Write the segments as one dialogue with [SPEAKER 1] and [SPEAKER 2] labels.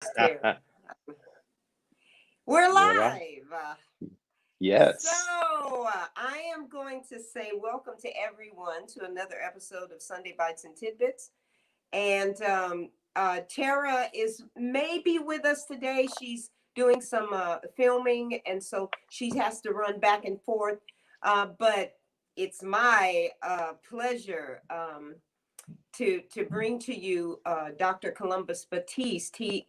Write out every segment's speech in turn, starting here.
[SPEAKER 1] Terrah. We're
[SPEAKER 2] Voilà.
[SPEAKER 1] live.
[SPEAKER 2] Yes.
[SPEAKER 1] I am going to say welcome to everyone to another episode of Sunday Bites and Tidbits. And Terrah is maybe with us today. She's doing some filming, and so she has to run back and forth. But it's my pleasure to bring to you Dr. Columbus Batiste. He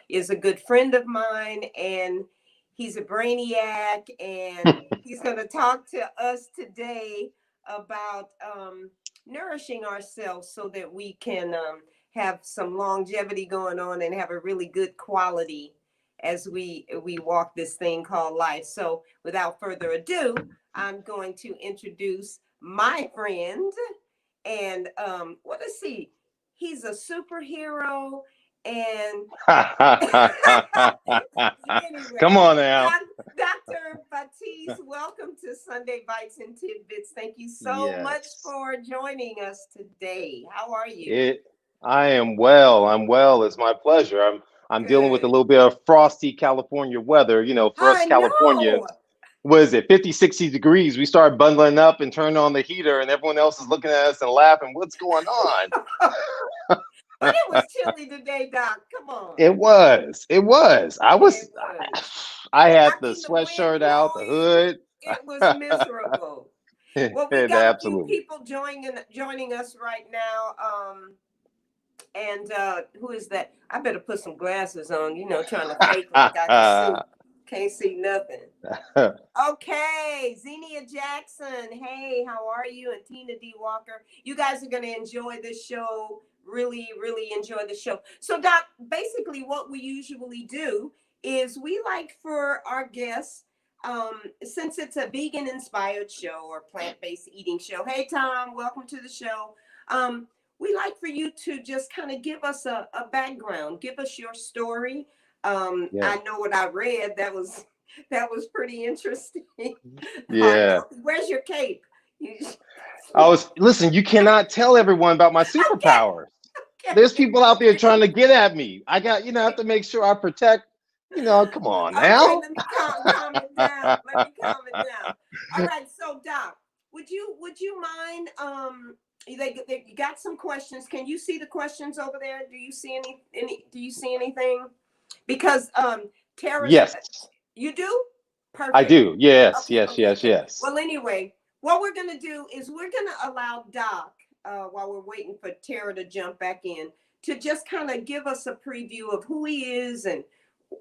[SPEAKER 1] is a good friend of mine, and he's a brainiac, and he's going to talk to us today about nourishing ourselves so that we can have some longevity going on and have a really good quality as we walk this thing called life. So without further ado, I'm going to introduce my friend. And what is he? He's a superhero. And anyway,
[SPEAKER 2] Come on now.
[SPEAKER 1] Dr. Batiste, welcome to Sunday Bites and Tidbits. Thank you so much
[SPEAKER 2] Yes.
[SPEAKER 1] for joining us today. How are you?
[SPEAKER 2] I am well. I'm well. It's my pleasure. I'm dealing with a
[SPEAKER 1] Good.
[SPEAKER 2] little bit of frosty California weather. For us
[SPEAKER 1] I know.
[SPEAKER 2] Californians, what is it, 50, 60 degrees? We start bundling up and turning on the heater, and everyone else is looking at us and laughing. What's going on?
[SPEAKER 1] But it was chilly today, Doc. Come on.
[SPEAKER 2] It was. It was.
[SPEAKER 1] It was.
[SPEAKER 2] I had
[SPEAKER 1] I
[SPEAKER 2] the
[SPEAKER 1] mean, the wind
[SPEAKER 2] sweatshirt out, the
[SPEAKER 1] blowing,
[SPEAKER 2] hood.
[SPEAKER 1] it was miserable. Well, we got a few
[SPEAKER 2] Absolutely.
[SPEAKER 1] people joining us right now. And who is that? I better put some glasses on, trying to fake like I can see. Can't see nothing. Okay, Xenia Jackson. Hey, how are you? And Tina D. Walker. You guys are going to enjoy this show. Really, really enjoy the show. So, Doc, basically what we usually do is we like for our guests, since it's a vegan inspired show or plant-based eating show. Hey, Tom, welcome to the show. We like for you to just kind of give us a background, give us your story.
[SPEAKER 2] Yeah.
[SPEAKER 1] I know what I read. That was pretty interesting.
[SPEAKER 2] Yeah.
[SPEAKER 1] Where's your cape?
[SPEAKER 2] Listen, you cannot tell everyone about my
[SPEAKER 1] Okay.
[SPEAKER 2] superpowers. There's people out there trying to get at me. I have to make sure I protect, come on
[SPEAKER 1] Okay,
[SPEAKER 2] now.
[SPEAKER 1] let me calm it down. Let me calm it down. All right, so Doc, would you mind you got some questions. Can you see the questions over there? Do you see any do you see anything? Because Terrah's
[SPEAKER 2] Yes,
[SPEAKER 1] you do?
[SPEAKER 2] I
[SPEAKER 1] Perfect.
[SPEAKER 2] do. Yes,
[SPEAKER 1] Okay,
[SPEAKER 2] yes,
[SPEAKER 1] okay,
[SPEAKER 2] yes,
[SPEAKER 1] okay.
[SPEAKER 2] yes.
[SPEAKER 1] Well, anyway, what we're gonna do is we're gonna allow Doc, while we're waiting for Terrah to jump back in, to just kind of give us a preview of who he is and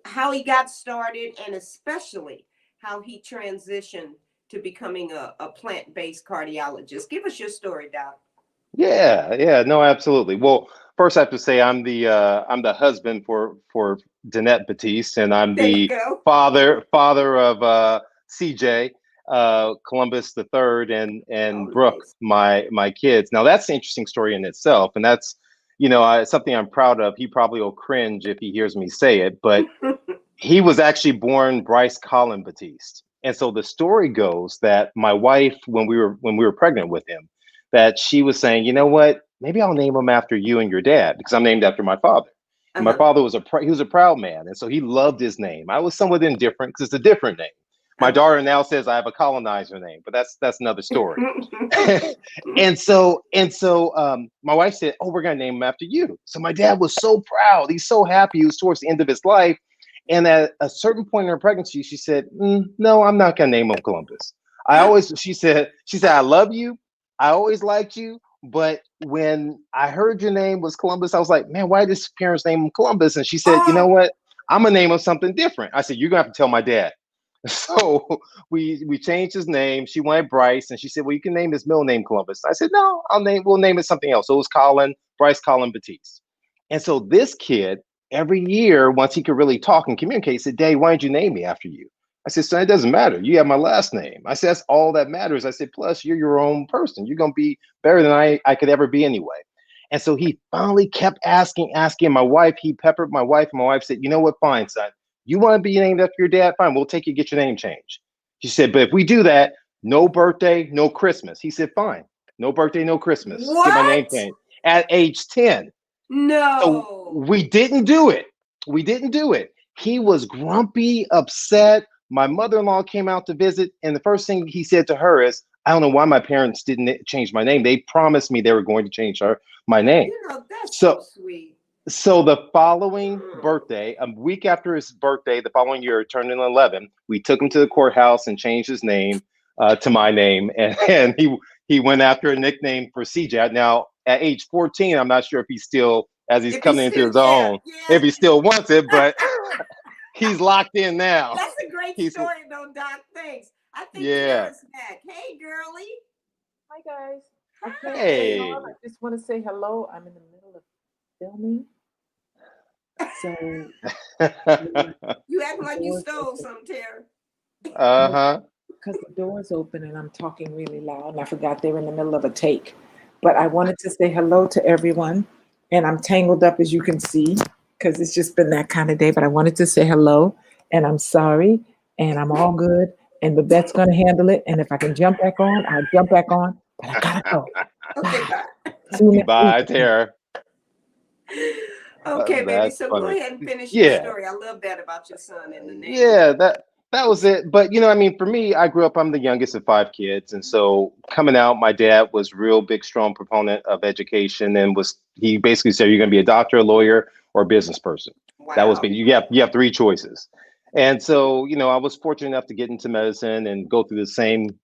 [SPEAKER 1] how he got started, and especially how he transitioned to becoming a plant-based cardiologist. Give us your story, Doc.
[SPEAKER 2] Yeah, yeah, no, absolutely. Well, first I have to say I'm the husband for Danette Batiste, and I'm
[SPEAKER 1] There you
[SPEAKER 2] the
[SPEAKER 1] go.
[SPEAKER 2] father of CJ Columbus the third
[SPEAKER 1] Oh,
[SPEAKER 2] and Brooke,
[SPEAKER 1] nice.
[SPEAKER 2] my kids. Now that's an interesting story in itself, and that's something I'm proud of. He probably will cringe if he hears me say it, but he was actually born Bryce Colin Batiste. And so the story goes that my wife, when we were pregnant with him, that she was saying, you know what, maybe I'll name him after you and your dad because I'm named after my father. And my
[SPEAKER 1] Uh-huh.
[SPEAKER 2] father he was a proud man, and so he loved his name. I was somewhat indifferent because it's a different name. My
[SPEAKER 1] Uh-huh.
[SPEAKER 2] daughter now says I have a colonizer name, but that's another story. And so my wife said, "Oh, we're gonna name him after you." So my dad was so proud. He's so happy. He was towards the end of his life, and at a certain point in her pregnancy, she said, "No, I'm not gonna name him Columbus." She said, "I love you. I always liked you, but when I heard your name was Columbus, I was like, man, why did his parents name him Columbus?" And she said, "You know
[SPEAKER 1] Oh,
[SPEAKER 2] what? I'm gonna name him something different." I said, "You're gonna have to tell my dad." So we changed his name. She wanted Bryce, and she said, "Well, you can name his middle name Columbus." I said, "No, we'll name it something else." So it was Bryce Colin Batiste. And so this kid, every year, once he could really talk and communicate, said, "Dad, why did you name me after you?" I said, "Son, it doesn't matter. You have my last name." I said, "That's all that matters." I said, "Plus, you're your own person. You're gonna be better than I could ever be anyway." And so he finally kept asking my wife. He peppered my wife, and my wife said, "You know what? Fine, son. You want to be named after your dad? Fine, we'll take you, get your name changed." She said, "But if we do that, no birthday, no Christmas." He said, "Fine, no birthday, no Christmas. Get my name
[SPEAKER 1] what?
[SPEAKER 2] changed." At age 10. So
[SPEAKER 1] No.
[SPEAKER 2] we didn't do it. We didn't do it. He was grumpy, upset. My mother-in-law came out to visit, and the first thing he said to her is, I don't know why my parents didn't change my name. They promised me they were going to change my name.
[SPEAKER 1] You know, that's so
[SPEAKER 2] So
[SPEAKER 1] sweet.
[SPEAKER 2] so the following birthday, a week after his birthday, the following year, turning 11, we took him to the courthouse and changed his name to my name, and he went after a nickname for CJ. Now, at age 14, I'm not sure if he's still, as he's
[SPEAKER 1] If he's
[SPEAKER 2] coming into
[SPEAKER 1] still,
[SPEAKER 2] his
[SPEAKER 1] yeah,
[SPEAKER 2] own,
[SPEAKER 1] yeah.
[SPEAKER 2] if he still wants it, but he's locked in now.
[SPEAKER 1] That's a great
[SPEAKER 2] He's
[SPEAKER 1] story, though, Doc. Thanks. I think
[SPEAKER 2] yeah.
[SPEAKER 1] Terrah's back. Hey, girly.
[SPEAKER 3] Hi guys. I can't stay
[SPEAKER 2] Hey.
[SPEAKER 3] on. I just want to say hello. I'm in the middle of filming. So
[SPEAKER 1] You act like you
[SPEAKER 3] doors
[SPEAKER 1] stole
[SPEAKER 3] open.
[SPEAKER 1] some, Terrah.
[SPEAKER 2] Uh-huh.
[SPEAKER 3] Because the door's open and I'm talking really loud and I forgot they were in the middle of a take. But I wanted to say hello to everyone. And I'm tangled up as you can see, because it's just been that kind of day. But I wanted to say hello and I'm sorry and I'm all good. And Babette's gonna handle it. And if I can jump back on, I'll jump back on. But I gotta go.
[SPEAKER 1] Okay, bye.
[SPEAKER 3] See you next
[SPEAKER 2] Bye,
[SPEAKER 3] week.
[SPEAKER 2] Terrah.
[SPEAKER 1] Okay, baby.
[SPEAKER 2] That's
[SPEAKER 1] So go
[SPEAKER 2] funny.
[SPEAKER 1] ahead and finish your
[SPEAKER 2] Yeah.
[SPEAKER 1] story. I love that about your son and the name.
[SPEAKER 2] Yeah, that was it. But I mean, for me, I grew up, I'm the youngest of 5 kids. And so coming out, my dad was real big, strong proponent of education and he basically said, you're gonna be a doctor, a lawyer, or a business person. That was
[SPEAKER 1] Wow.
[SPEAKER 2] big. You have three choices. And so, I was fortunate enough to get into medicine and go through the same,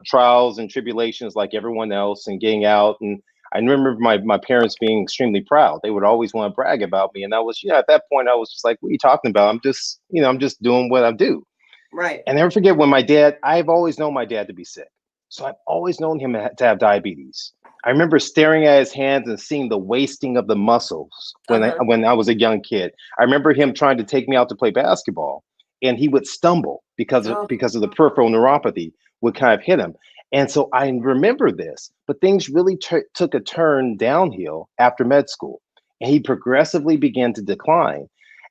[SPEAKER 2] trials and tribulations like everyone else and getting out. And I remember my parents being extremely proud. They would always want to brag about me. And I was, at that point, I was just like, what are you talking about? I'm just doing what I do.
[SPEAKER 1] Right.
[SPEAKER 2] And I never forget I've always known my dad to be sick. So I've always known him to have diabetes. I remember staring at his hands and seeing the wasting of the muscles when I was a young kid. I remember him trying to take me out to play basketball, and he would stumble because of the peripheral neuropathy would kind of hit him. And so I remember this, but things really took a turn downhill after med school, and he progressively began to decline.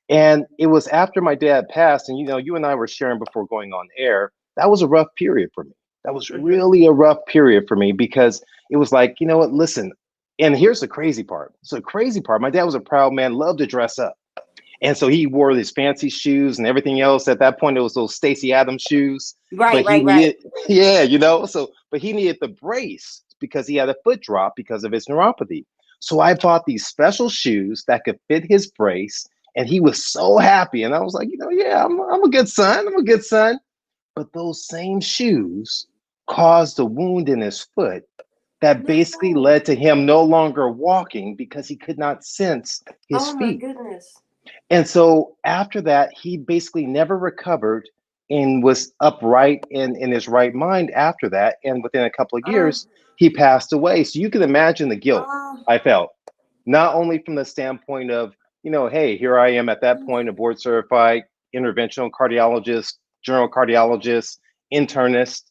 [SPEAKER 2] And it was after my dad passed, and you and I were sharing before going on air. That was a rough period for me. That was really a rough period for me because it was like, you know what, listen, and here's the crazy part. So the crazy part, my dad was a proud man, loved to dress up. And so he wore these fancy shoes and everything else. At that point, it was those Stacey Adams shoes.
[SPEAKER 1] Right,
[SPEAKER 2] But he
[SPEAKER 1] right.
[SPEAKER 2] needed, but he needed the brace because he had a foot drop because of his neuropathy. So I bought these special shoes that could fit his brace. And he was so happy. And I was like, yeah, I'm a good son. I'm a good son. But those same shoes caused a wound in his foot that basically led to him no longer walking because he could not sense his
[SPEAKER 1] Oh my
[SPEAKER 2] feet.
[SPEAKER 1] goodness.
[SPEAKER 2] And so after that, he basically never recovered and was upright in his right mind after that. And within a couple of years, he passed away. So you can imagine the guilt I felt, not only from the standpoint of, hey, here I am at that point, a board certified interventional cardiologist, general cardiologist, internist.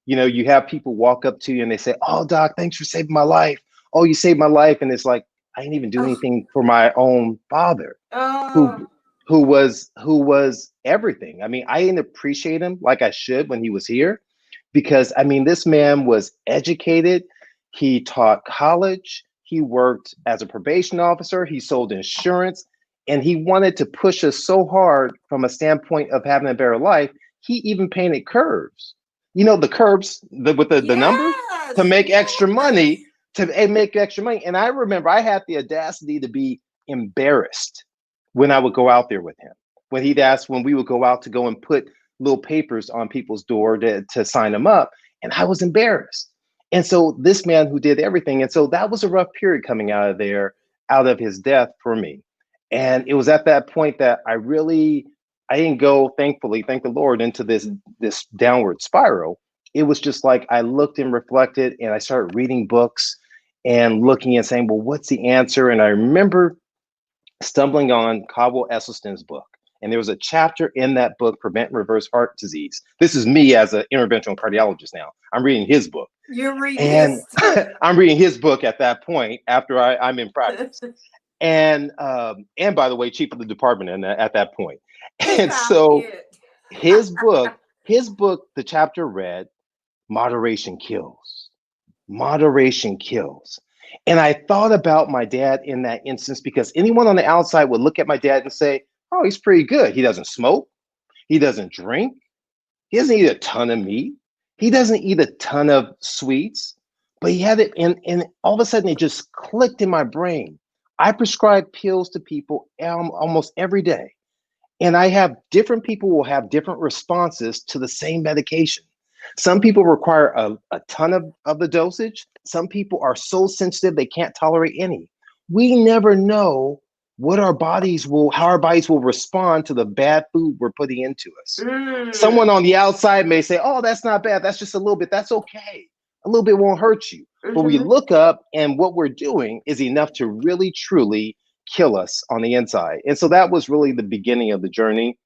[SPEAKER 2] You have people walk up to you and they say, oh, doc, thanks for saving my life. Oh, you saved my life. And it's like, I didn't even do anything for my own father who was everything. I mean, I didn't appreciate him like I should when he was here because I mean, this man was educated. He taught college. He worked as a probation officer. He sold insurance, and he wanted to push us so hard from a standpoint of having a better life. He even painted curves. The curves with the numbers to make extra money. And I remember I had the audacity to be embarrassed when I would go out there with him. When we would go out to go and put little papers on people's door to sign them up, and I was embarrassed. And so this man who did everything, and so that was a rough period coming out of his death for me. And it was at that point that I didn't go, thankfully, thank the Lord, into this downward spiral. It was just like I looked and reflected, and I started reading books and looking and saying, well, what's the answer? And I remember stumbling on Caldwell Esselstyn's book. And there was a chapter in that book, Prevent and Reverse Heart Disease. This is me as an interventional cardiologist now. I'm reading his book.
[SPEAKER 1] You're reading
[SPEAKER 2] and
[SPEAKER 1] his.
[SPEAKER 2] I'm reading his book at that point after I'm in practice. And by the way, chief of the department at that point. And so his book, the chapter read, Moderation Kills. Moderation kills. And I thought about my dad in that instance because anyone on the outside would look at my dad and say, oh, he's pretty good. He doesn't smoke. He doesn't drink. He doesn't eat a ton of meat. He doesn't eat a ton of sweets. But he had it, and all of a sudden it just clicked in my brain. I prescribe pills to people almost every day. And I have different people will have different responses to the same medication. Some people require a ton of the dosage. Some people are so sensitive they can't tolerate any. We never know how our bodies will respond to the bad food we're putting into us. Someone on the outside may say, oh, that's not bad. That's just a little bit. That's okay. A little bit won't hurt you. But we look up and what we're doing is enough to really, truly kill us on the inside. And so that was really the beginning of the journey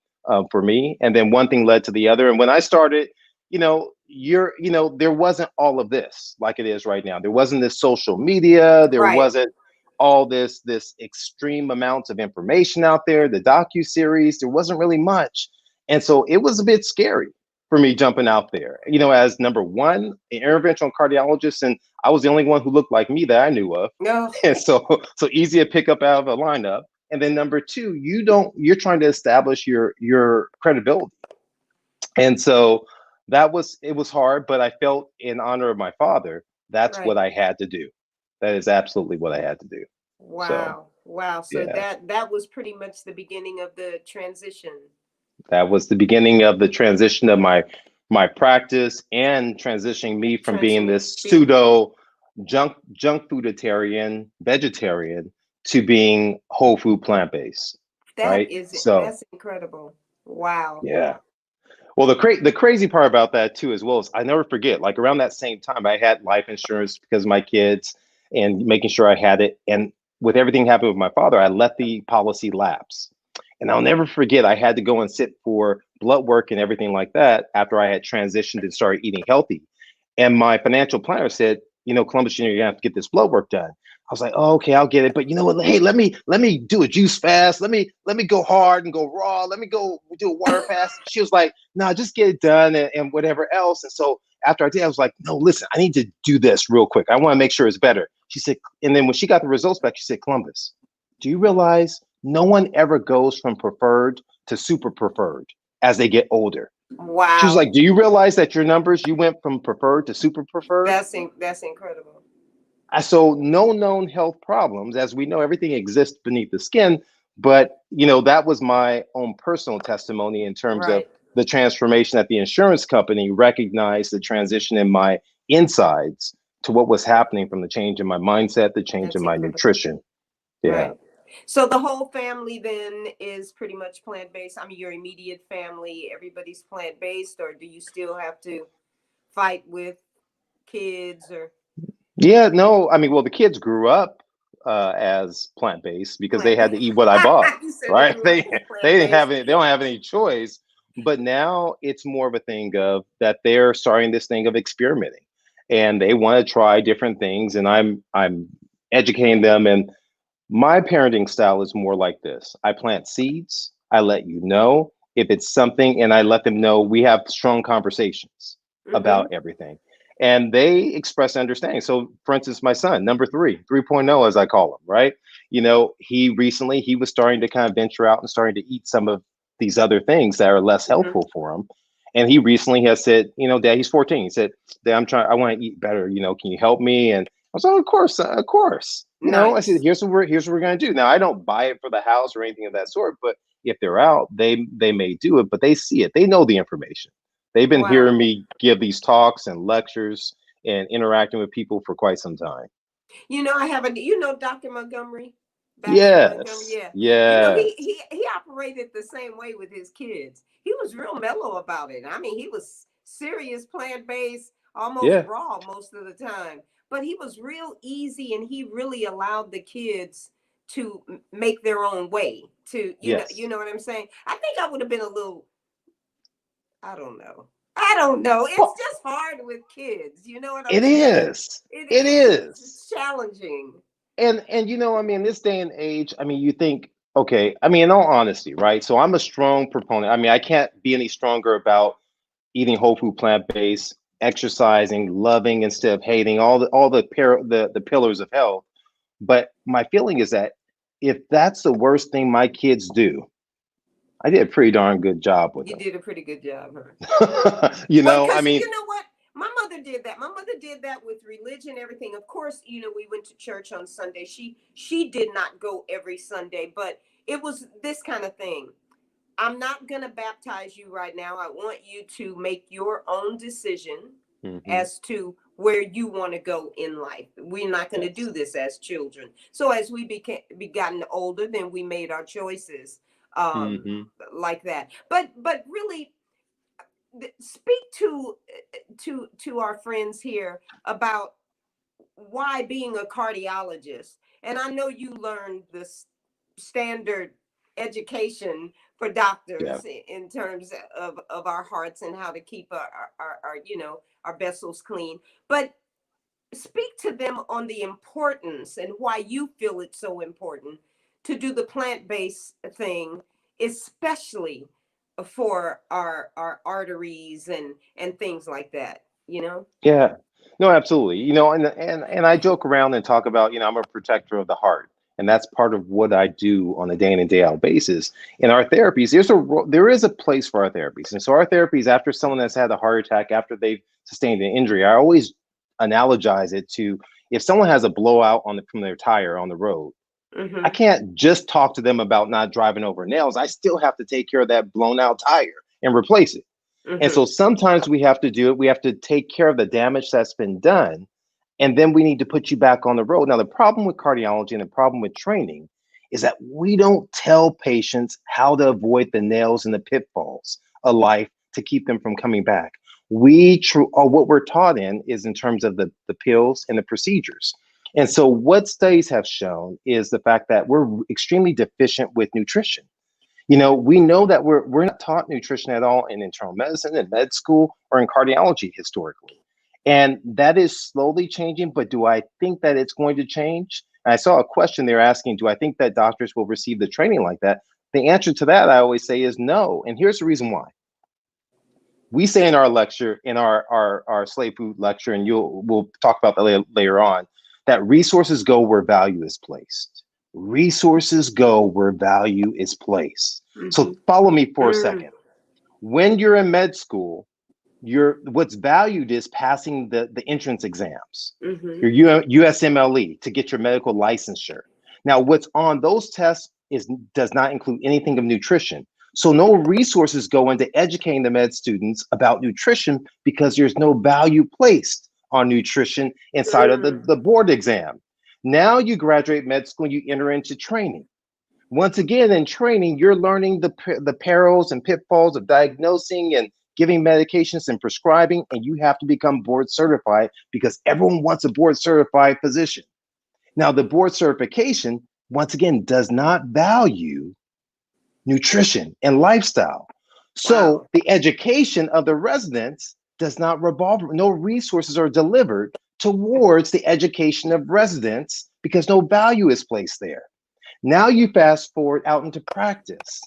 [SPEAKER 2] for me. And then one thing led to the other. And when I started, there wasn't all of this like it is right now. There wasn't this social media. There wasn't all this extreme amounts of information out there, the docuseries. There wasn't really much. And so it was a bit scary for me jumping out there, as number one, an interventional cardiologist. And I was the only one who looked like me that I knew of.
[SPEAKER 1] No.
[SPEAKER 2] And so easy to pick up out of a lineup. And then number two, you're trying to establish your credibility. And so it was hard, but I felt in honor of my father, that's what I had to do. That is absolutely what I had to do.
[SPEAKER 1] Wow. Wow. So
[SPEAKER 2] yeah.
[SPEAKER 1] that was pretty much the beginning of the transition.
[SPEAKER 2] That was the beginning of the transition of my practice and transitioning me from being this pseudo junk fooditarian vegetarian to being whole food plant-based.
[SPEAKER 1] That's incredible. Wow.
[SPEAKER 2] Yeah. Well, the crazy part about that too, as well, is I never forget, like around that same time, I had life insurance because of my kids and making sure I had it. And with everything happening with my father, I let the policy lapse. And I'll never forget, I had to go and sit for blood work and everything like that after I had transitioned and started eating healthy. And my financial planner said, Columbus Jr., you're gonna have to get this blood work done. I was like, oh, okay, I'll get it. But you know what? Hey, let me do a juice fast. Let me go hard and go raw. Let me go do a water fast. She was like, no, just get it done and whatever else. And so after I did, I was like, no, listen, I need to do this real quick. I want to make sure it's better. She said, and then when she got the results back, she said, Columbus, do you realize no one ever goes from preferred to super preferred as they get older?
[SPEAKER 1] Wow.
[SPEAKER 2] She was like, do you realize that your numbers, you went from preferred to super preferred?
[SPEAKER 1] That's incredible.
[SPEAKER 2] So no known health problems. As we know, everything exists beneath the skin. But, that was my own personal testimony in terms of the transformation that the insurance company recognized the transition in my insides to what was happening from the change in my mindset, the change in my nutrition. Yeah.
[SPEAKER 1] Right. So the whole family then is pretty much plant-based. I mean, your immediate family, everybody's plant-based, or do you still have to fight with kids or?
[SPEAKER 2] Yeah, no, I mean, well, the kids grew up as plant-based because they had to eat what I bought, right? They didn't have any, they don't have any choice. But now it's more of a thing of that they're starting this thing of experimenting, and they want to try different things, and I'm educating them. And my parenting style is more like this. I plant seeds. I let you know if it's something, and I let them know we have strong conversations about everything. And they express understanding. So for instance, my son, number 3.0, as I call him, right? He was starting to kind of venture out and starting to eat some of these other things that are less helpful for him. And he recently has said, Dad, he's 14. He said, Dad, I want to eat better. Can you help me? And I was like, of course. I said, here's what we're going to do. Now, I don't buy it for the house or anything of that sort, but if they're out, they may do it, but they see it. They know the information. They've been hearing me give these talks and lectures and interacting with people for quite some time.
[SPEAKER 1] I have Dr. Montgomery?
[SPEAKER 2] Yes.
[SPEAKER 1] Yeah. He operated the same way with his kids. He was real mellow about it. I mean, he was serious plant-based, almost raw most of the time. But he was real easy, and he really allowed the kids to make their own way. You know what I'm saying? I think I would have been a little, I don't know. It's just hard with kids. You know what I'm saying?
[SPEAKER 2] It is.
[SPEAKER 1] It's challenging.
[SPEAKER 2] And this day and age, you think, okay, in all honesty, right? So I'm a strong proponent. I can't be any stronger about eating whole food plant-based exercising, loving instead of hating, the pillars of health. But my feeling is that if that's the worst thing my kids do, I did a pretty darn good job with
[SPEAKER 1] You
[SPEAKER 2] them.
[SPEAKER 1] did a pretty good job, huh?
[SPEAKER 2] Well, I
[SPEAKER 1] Because
[SPEAKER 2] mean,
[SPEAKER 1] you know what? My mother did that. My mother did that with religion, everything. Of course, we went to church on Sunday. She did not go every Sunday, but it was this kind of thing. I'm not going to baptize you right now. I want you to make your own decision as to where you want to go in life. We're not going to do this as children. So as we gotten older, then we made our choices like that. But really, speak to our friends here about why being a cardiologist. And I know you learned this standard education for doctors in terms of our hearts and how to keep our vessels clean. But speak to them on the importance and why you feel it's so important to do the plant-based thing, especially for our arteries and things like that,
[SPEAKER 2] Yeah, no, absolutely. And I joke around and talk about, I'm a protector of the heart, and that's part of what I do on a day in and day out basis. In our therapies, there is a place for our therapies, and so our therapies after someone has had a heart attack, after they've sustained an injury, I always analogize it to if someone has a blowout from their tire on the road. I can't just talk to them about not driving over nails. I still have to take care of that blown out tire and replace it. And so sometimes we have to do it. We have to take care of the damage that's been done. And then we need to put you back on the road. Now, the problem with cardiology and the problem with training is that we don't tell patients how to avoid the nails and the pitfalls of life to keep them from coming back. What we're taught in terms of the pills and the procedures. And so what studies have shown is the fact that we're extremely deficient with nutrition. We know that we're not taught nutrition at all in internal medicine, in med school, or in cardiology historically. And that is slowly changing, but do I think that it's going to change? And I saw a question there asking, do I think that doctors will receive the training like that? The answer to that, I always say, is no. And here's the reason why. We say in our lecture, in our slave food lecture, and we'll talk about that later on, that resources go where value is placed. Resources go where value is placed. So follow me for a second. When you're in med school, what's valued is passing the entrance exams, your USMLE, to get your medical licensure. Now, what's on those tests does not include anything of nutrition. So no resources go into educating the med students about nutrition because there's no value placed on nutrition inside of the board exam. Now you graduate med school, you enter into training. Once again, in training, you're learning the perils and pitfalls of diagnosing and giving medications and prescribing, and you have to become board certified because everyone wants a board certified physician. Now, the board certification, once again, does not value nutrition and lifestyle. So the education of the residents does not revolve, no resources are delivered towards the education of residents because no value is placed there. Now you fast forward out into practice.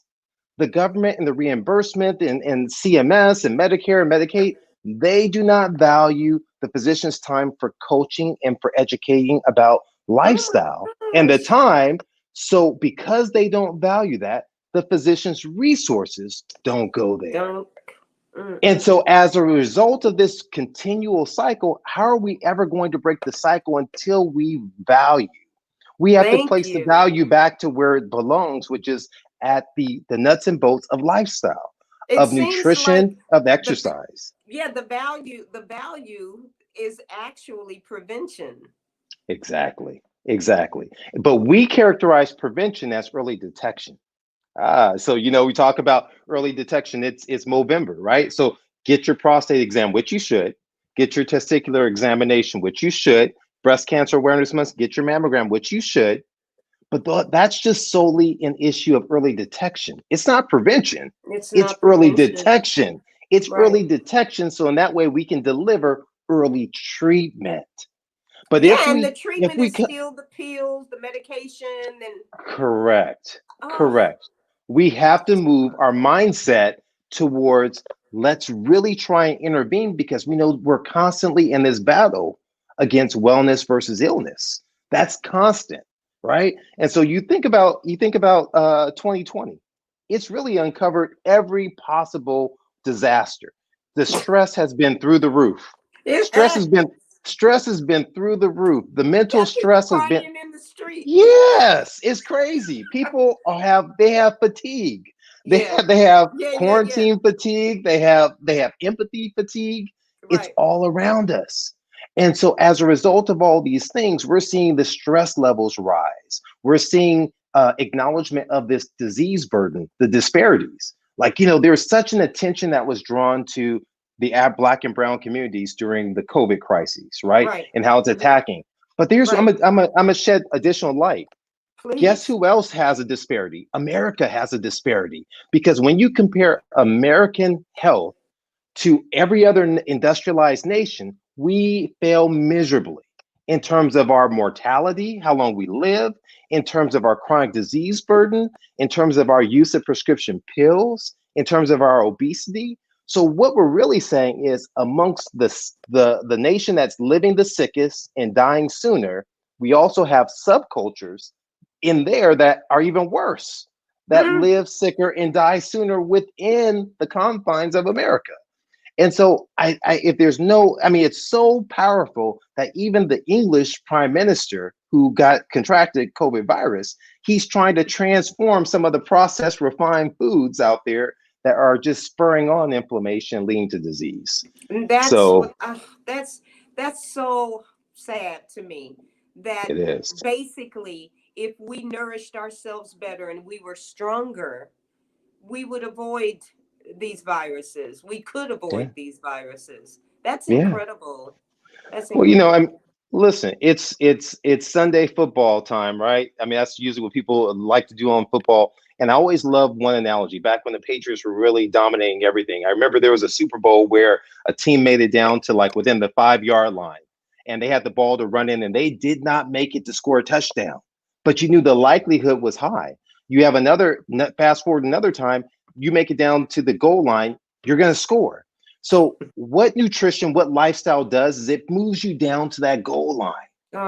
[SPEAKER 2] The government and the reimbursement and CMS and Medicare and Medicaid, they do not value the physician's time for coaching and for educating about lifestyle and the time. So because they don't value that, the physician's resources don't go there. And so as a result of this continual cycle, how are we ever going to break the cycle until we value? We have to place the value back to where it belongs, which is at the nuts and bolts of lifestyle, of nutrition, of exercise.
[SPEAKER 1] The value is actually prevention.
[SPEAKER 2] Exactly. But we characterize prevention as early detection. So, we talk about early detection. It's Movember, right? So get your prostate exam, which you should. Get your testicular examination, which you should. Breast Cancer Awareness Month, get your mammogram, which you should. But that's just solely an issue of early detection. It's not prevention. It's early detection. It's early detection. So in that way, we can deliver early treatment. But
[SPEAKER 1] the treatment is still the pills, the medication, and
[SPEAKER 2] correct. We have to move our mindset towards let's really try and intervene because we know we're constantly in this battle against wellness versus illness. That's constant, right? And so you think about 2020. It's really uncovered every possible disaster. The stress has been through the roof.
[SPEAKER 1] It
[SPEAKER 2] Stress
[SPEAKER 1] has
[SPEAKER 2] has been stress has been through the roof. The mental
[SPEAKER 1] got people
[SPEAKER 2] stress has been.
[SPEAKER 1] partying in the street.
[SPEAKER 2] Yes, it's crazy. People have fatigue. They
[SPEAKER 1] Yeah,
[SPEAKER 2] have
[SPEAKER 1] yeah.
[SPEAKER 2] quarantine fatigue. They have empathy fatigue. It's
[SPEAKER 1] Right.
[SPEAKER 2] all around us. And so as a result of all these things, we're seeing the stress levels rise. We're seeing acknowledgement of this disease burden, the disparities. Like, there's such an attention that was drawn to the Black and brown communities during the COVID crises, right?
[SPEAKER 1] Right.
[SPEAKER 2] And how it's
[SPEAKER 1] Mhm.
[SPEAKER 2] attacking. But there's
[SPEAKER 1] Right.
[SPEAKER 2] I'm a shed additional light. Guess
[SPEAKER 1] Please.
[SPEAKER 2] who else has a disparity? America has a disparity because when you compare American health to every other industrialized nation, we fail miserably in terms of our mortality, how long we live, in terms of our chronic disease burden, in terms of our use of prescription pills, in terms of our obesity. So what we're really saying is amongst the nation that's living the sickest and dying sooner, we also have subcultures in there that are even worse, that
[SPEAKER 1] Mhm.
[SPEAKER 2] live sicker and die sooner within the confines of America. And so if there's no, I mean, it's so powerful that even the English prime minister who got contracted COVID virus, he's trying to transform some of the processed refined foods out there that are just spurring on inflammation, leading to disease.
[SPEAKER 1] And that's
[SPEAKER 2] So
[SPEAKER 1] what that's so sad to me that
[SPEAKER 2] it is.
[SPEAKER 1] basically if we nourished ourselves better and we were stronger, we would avoid these viruses. We could
[SPEAKER 2] Yeah.
[SPEAKER 1] avoid these viruses. That's
[SPEAKER 2] Yeah.
[SPEAKER 1] incredible. That's
[SPEAKER 2] Well,
[SPEAKER 1] incredible.
[SPEAKER 2] listen, it's Sunday football time, right? I mean, that's usually what people like to do on football. And I always love one analogy. Back when the Patriots were really dominating everything, I remember there was a Super Bowl where a team made it down to like within the 5 yard line, and they had the ball to run in, and they did not make it to score a touchdown. But you knew the likelihood was high. You have fast forward another time, you make it down to the goal line, you're going to score. So what nutrition, what lifestyle does is it moves you down to that goal line.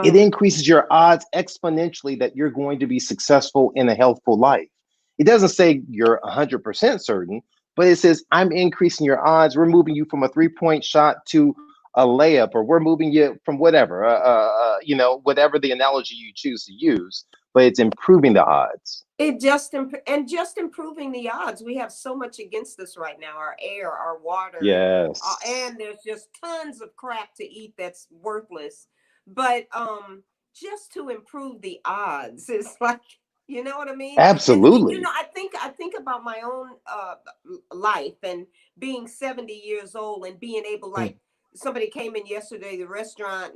[SPEAKER 2] It
[SPEAKER 1] Um,
[SPEAKER 2] increases your odds exponentially that you're going to be successful in a healthful life. It doesn't say you're 100% certain, but it says I'm increasing your odds. We're moving you from a 3-point shot to a layup, or we're moving you from whatever, whatever the analogy you choose to use, but it's improving the odds.
[SPEAKER 1] just improving the odds. We have so much against us right now. Our air, our water,
[SPEAKER 2] Yes,
[SPEAKER 1] and there's just tons of crap to eat that's worthless. But just to improve the odds, it's like, you know what I mean? And
[SPEAKER 2] absolutely.
[SPEAKER 1] I think about my own life and being 70 years old and being able,
[SPEAKER 2] Mm.
[SPEAKER 1] like, somebody came in yesterday to the restaurant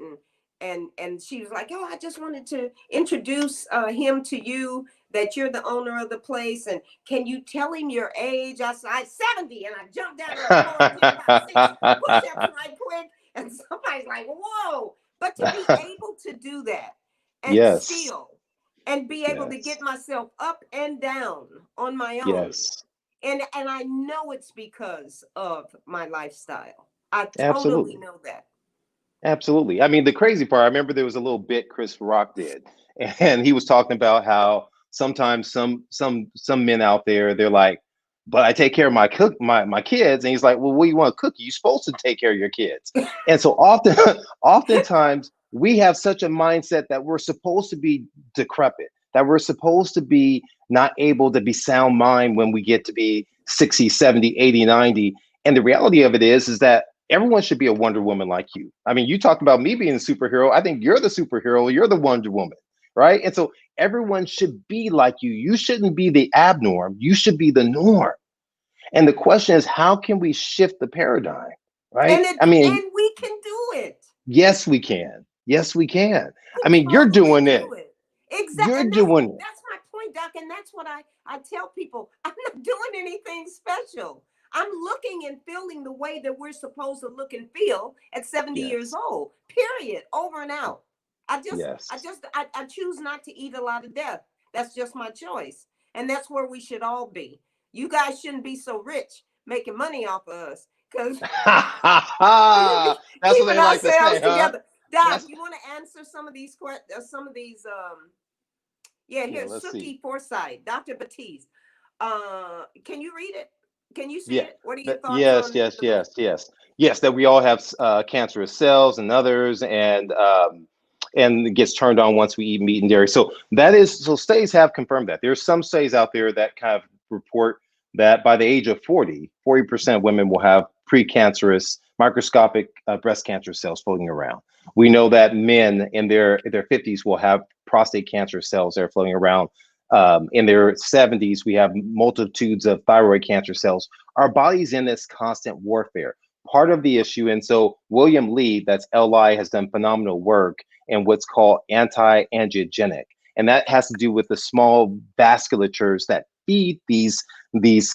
[SPEAKER 1] and she was like, "Oh, I just wanted to introduce him to you, that you're the owner of the place, and can you tell him your age?" I said, "I'm 70," and I jumped down on the floor and did about 6 push-ups right quick. And somebody's like, "Whoa!" But to be able to do that and
[SPEAKER 2] Yes,
[SPEAKER 1] still and be able to
[SPEAKER 2] yes,
[SPEAKER 1] get myself up and down on my own,
[SPEAKER 2] yes,
[SPEAKER 1] and I know it's because of my lifestyle. I totally
[SPEAKER 2] absolutely.
[SPEAKER 1] know that.
[SPEAKER 2] Absolutely. I mean, the crazy part, I remember there was a little bit Chris Rock did, and he was talking about how sometimes some men out there, they're like, but I take care of my kids. And he's like, well, what do you want to cook? You're supposed to take care of your kids. And so oftentimes we have such a mindset that we're supposed to be decrepit, that we're supposed to be not able to be sound mind when we get to be 60, 70, 80, 90. And the reality of it is that everyone should be a Wonder Woman like you. I mean, you talked about me being a superhero. I think you're the superhero. You're the Wonder Woman, right? And so everyone should be like you. You shouldn't be the abnorm. You should be the norm. And the question is, how can we shift the paradigm, right? I mean,
[SPEAKER 1] And we can do it.
[SPEAKER 2] yes, we can. Yes, we can.
[SPEAKER 1] We
[SPEAKER 2] I mean, you're
[SPEAKER 1] totally
[SPEAKER 2] doing it.
[SPEAKER 1] do it. Exactly.
[SPEAKER 2] You're
[SPEAKER 1] And
[SPEAKER 2] doing it.
[SPEAKER 1] that's my point, Doc. And that's what I tell people. I'm not doing anything special. I'm looking and feeling the way that we're supposed to look and feel at 70 years
[SPEAKER 2] Yes.
[SPEAKER 1] old. Period. Over and out.
[SPEAKER 2] Yes.
[SPEAKER 1] I choose not to eat a lot of death. That's just my choice. And that's where we should all be. You guys shouldn't be so rich, making money off of us because we be
[SPEAKER 2] That's what they
[SPEAKER 1] keeping
[SPEAKER 2] like to
[SPEAKER 1] ourselves
[SPEAKER 2] say, huh?
[SPEAKER 1] together. Doc,
[SPEAKER 2] That's,
[SPEAKER 1] you want to answer some of these questions? Some of these, yeah.
[SPEAKER 2] yeah,
[SPEAKER 1] Here's
[SPEAKER 2] let's see.
[SPEAKER 1] Suki Forsyth, Dr. Batiste. Can you read it? Can you see
[SPEAKER 2] Yeah.
[SPEAKER 1] it? What are your
[SPEAKER 2] That,
[SPEAKER 1] thoughts
[SPEAKER 2] yes,
[SPEAKER 1] on
[SPEAKER 2] yes,
[SPEAKER 1] the book?
[SPEAKER 2] yes, yes. Yes, that we all have cancerous cells and others, and it gets turned on once we eat meat and dairy. So that is, so studies have confirmed that. There's some studies out there that kind of report that by the age of 40% of women will have precancerous microscopic breast cancer cells floating around. We know that men in their 50s will have prostate cancer cells that are floating around. In their 70s, we have multitudes of thyroid cancer cells. Our body's in this constant warfare. Part of the issue, and so William Lee, that's LI, has done phenomenal work in what's called anti-angiogenic, and that has to do with the small vasculatures that feed these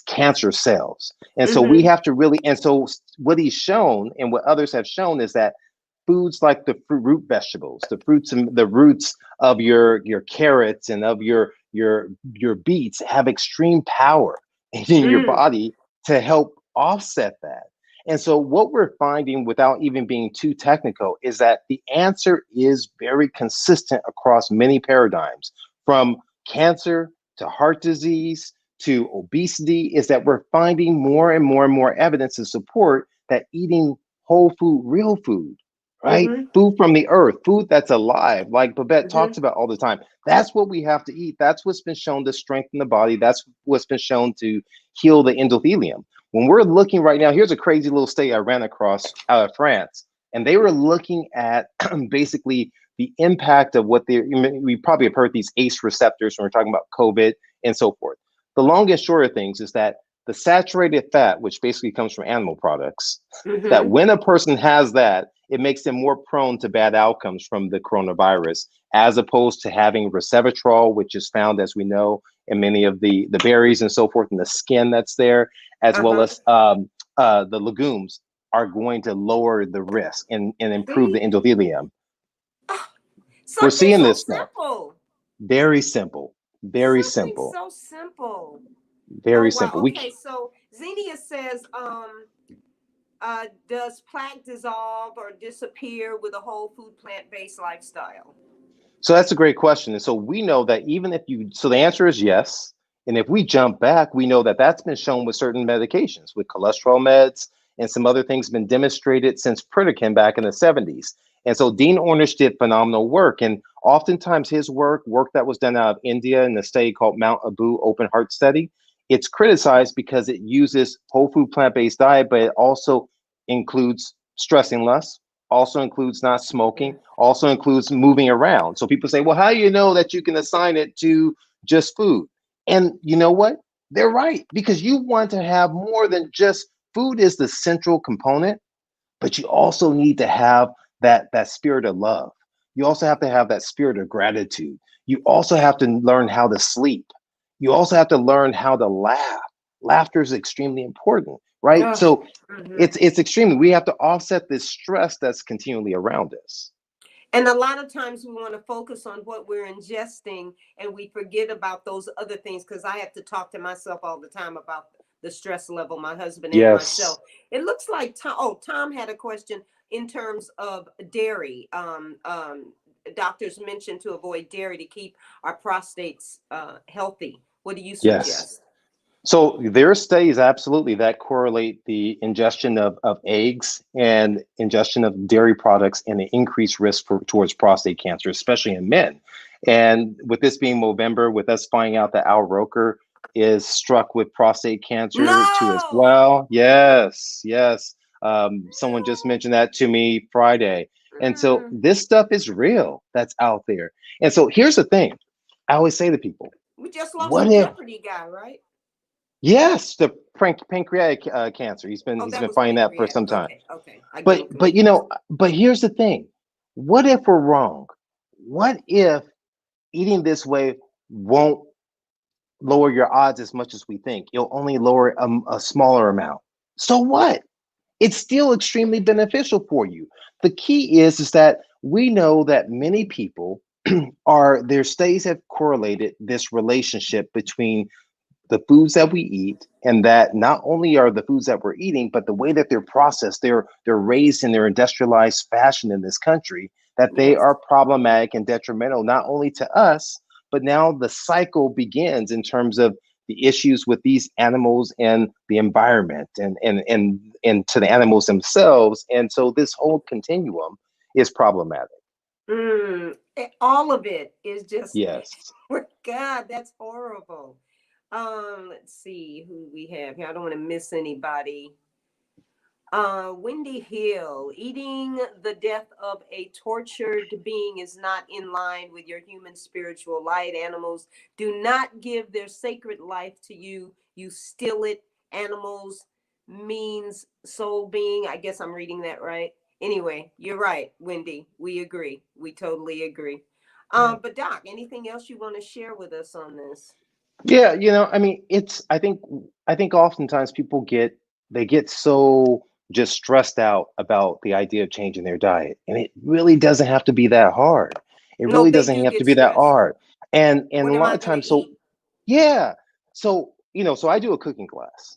[SPEAKER 2] cancer cells. And so we
[SPEAKER 1] Mm-hmm.
[SPEAKER 2] have to really, and so what he's shown and what others have shown is that foods like the root vegetables, the fruits and the roots of your carrots and of your beets have extreme power in your
[SPEAKER 1] Mm.
[SPEAKER 2] body to help offset that. And so what we're finding, without even being too technical, is that the answer is very consistent across many paradigms, from cancer to heart disease to obesity, is that we're finding more and more and more evidence to support that eating whole food, real food, right?
[SPEAKER 1] Mm-hmm.
[SPEAKER 2] Food from the earth, food that's alive, like Babette
[SPEAKER 1] Mm-hmm.
[SPEAKER 2] talks about all the time. That's what we have to eat. That's what's been shown to strengthen the body. That's what's been shown to heal the endothelium. When we're looking right now, here's a crazy little study I ran across out of France, and they were looking at basically the impact of what we probably have heard these ACE receptors when we're talking about COVID and so forth. The long and short of things is that the saturated fat, which basically comes from animal products, that
[SPEAKER 1] Mm-hmm.
[SPEAKER 2] when a person has that, it makes them more prone to bad outcomes from the coronavirus, as opposed to having resveratrol, which is found, as we know, in many of the berries and so forth, in the skin that's there, as well
[SPEAKER 1] Uh-huh.
[SPEAKER 2] as the legumes are going to lower the risk and improve
[SPEAKER 1] See?
[SPEAKER 2] the endothelium. We're
[SPEAKER 1] Something
[SPEAKER 2] seeing
[SPEAKER 1] so
[SPEAKER 2] this stuff.
[SPEAKER 1] simple.
[SPEAKER 2] Very simple, very
[SPEAKER 1] Something
[SPEAKER 2] simple,
[SPEAKER 1] so simple. Oh
[SPEAKER 2] very
[SPEAKER 1] wow.
[SPEAKER 2] simple.
[SPEAKER 1] Okay, so Xenia says, does plaque dissolve or disappear with a whole food plant-based lifestyle?
[SPEAKER 2] So that's a great question. And so we know that even if so the answer is yes. And if we jump back, we know that that's been shown with certain medications, with cholesterol meds and some other things been demonstrated since Pritikin back in the 70s. And so Dean Ornish did phenomenal work. And oftentimes his work that was done out of India in a study called Mount Abu Open Heart Study, it's criticized because it uses whole food plant-based diet, but it also includes stressing less, also includes not smoking, also includes moving around. So people say, well, how do you know that you can assign it to just food? And you know what? They're right, because you want to have more than just food is the central component, but you also need to have that spirit of love. You also have to have that spirit of gratitude. You also have to learn how to sleep. You also have to learn how to laugh. Laughter is extremely important, right?
[SPEAKER 1] Oh,
[SPEAKER 2] So
[SPEAKER 1] mhm.
[SPEAKER 2] it's extremely, we have to offset this stress that's continually around us.
[SPEAKER 1] And a lot of times we want to focus on what we're ingesting and we forget about those other things, because I have to talk to myself all the time about the stress level, my husband and
[SPEAKER 2] Yes.
[SPEAKER 1] myself. It looks like Tom had a question in terms of dairy. Doctors mentioned to avoid dairy to keep our prostates healthy. What do you
[SPEAKER 2] Yes.
[SPEAKER 1] suggest?
[SPEAKER 2] So there are studies absolutely that correlate the ingestion of eggs and ingestion of dairy products and the increased risk towards prostate cancer, especially in men. And with this being November, with us finding out that Al Roker is struck with prostate cancer too as
[SPEAKER 1] No.
[SPEAKER 2] well. Yes, yes. Someone just mentioned that to me Friday. And so
[SPEAKER 1] Mm.
[SPEAKER 2] this stuff is real that's out there. And so here's the thing. I always say to people,
[SPEAKER 1] We just lost
[SPEAKER 2] what
[SPEAKER 1] a
[SPEAKER 2] if
[SPEAKER 1] Jeopardy guy, right?
[SPEAKER 2] yes, the pancreatic cancer.
[SPEAKER 1] Oh,
[SPEAKER 2] He's
[SPEAKER 1] that
[SPEAKER 2] been
[SPEAKER 1] was
[SPEAKER 2] fighting that for
[SPEAKER 1] pancreatic.
[SPEAKER 2] some time.
[SPEAKER 1] Okay, okay. I get them
[SPEAKER 2] But
[SPEAKER 1] confused.
[SPEAKER 2] but here's the thing. What if we're wrong? What if eating this way won't lower your odds as much as we think? It'll only lower a smaller amount. So what? It's still extremely beneficial for you. The key is that we know that many people their studies have correlated this relationship between the foods that we eat, and that not only are the foods that we're eating, but the way that they're processed, they're raised in their industrialized fashion in this country, that they
[SPEAKER 1] Yes.
[SPEAKER 2] are problematic and detrimental not only to us, but now the cycle begins in terms of the issues with these animals and the environment and to the animals themselves. And so this whole continuum is problematic.
[SPEAKER 1] All of it is just,
[SPEAKER 2] Yes.
[SPEAKER 1] God, that's horrible. Let's see who we have here. I don't want to miss anybody. Wendy Hill, eating the death of a tortured being is not in line with your human spiritual light. Animals do not give their sacred life to you. You steal it. Animals means soul being. I guess I'm reading that right. Anyway, you're right, Wendy. We agree. We totally agree. But Doc, anything else you want to share with us on this?
[SPEAKER 2] Yeah, I mean, I think oftentimes people they get so just stressed out about the idea of changing their diet. And it really doesn't have to be that hard. It
[SPEAKER 1] No,
[SPEAKER 2] really
[SPEAKER 1] they
[SPEAKER 2] doesn't
[SPEAKER 1] do
[SPEAKER 2] have to
[SPEAKER 1] get
[SPEAKER 2] be that
[SPEAKER 1] stressed.
[SPEAKER 2] hard. And
[SPEAKER 1] What
[SPEAKER 2] a
[SPEAKER 1] am
[SPEAKER 2] lot
[SPEAKER 1] I
[SPEAKER 2] of
[SPEAKER 1] going
[SPEAKER 2] times,
[SPEAKER 1] to
[SPEAKER 2] so
[SPEAKER 1] eat?
[SPEAKER 2] yeah. So, so I do a cooking class,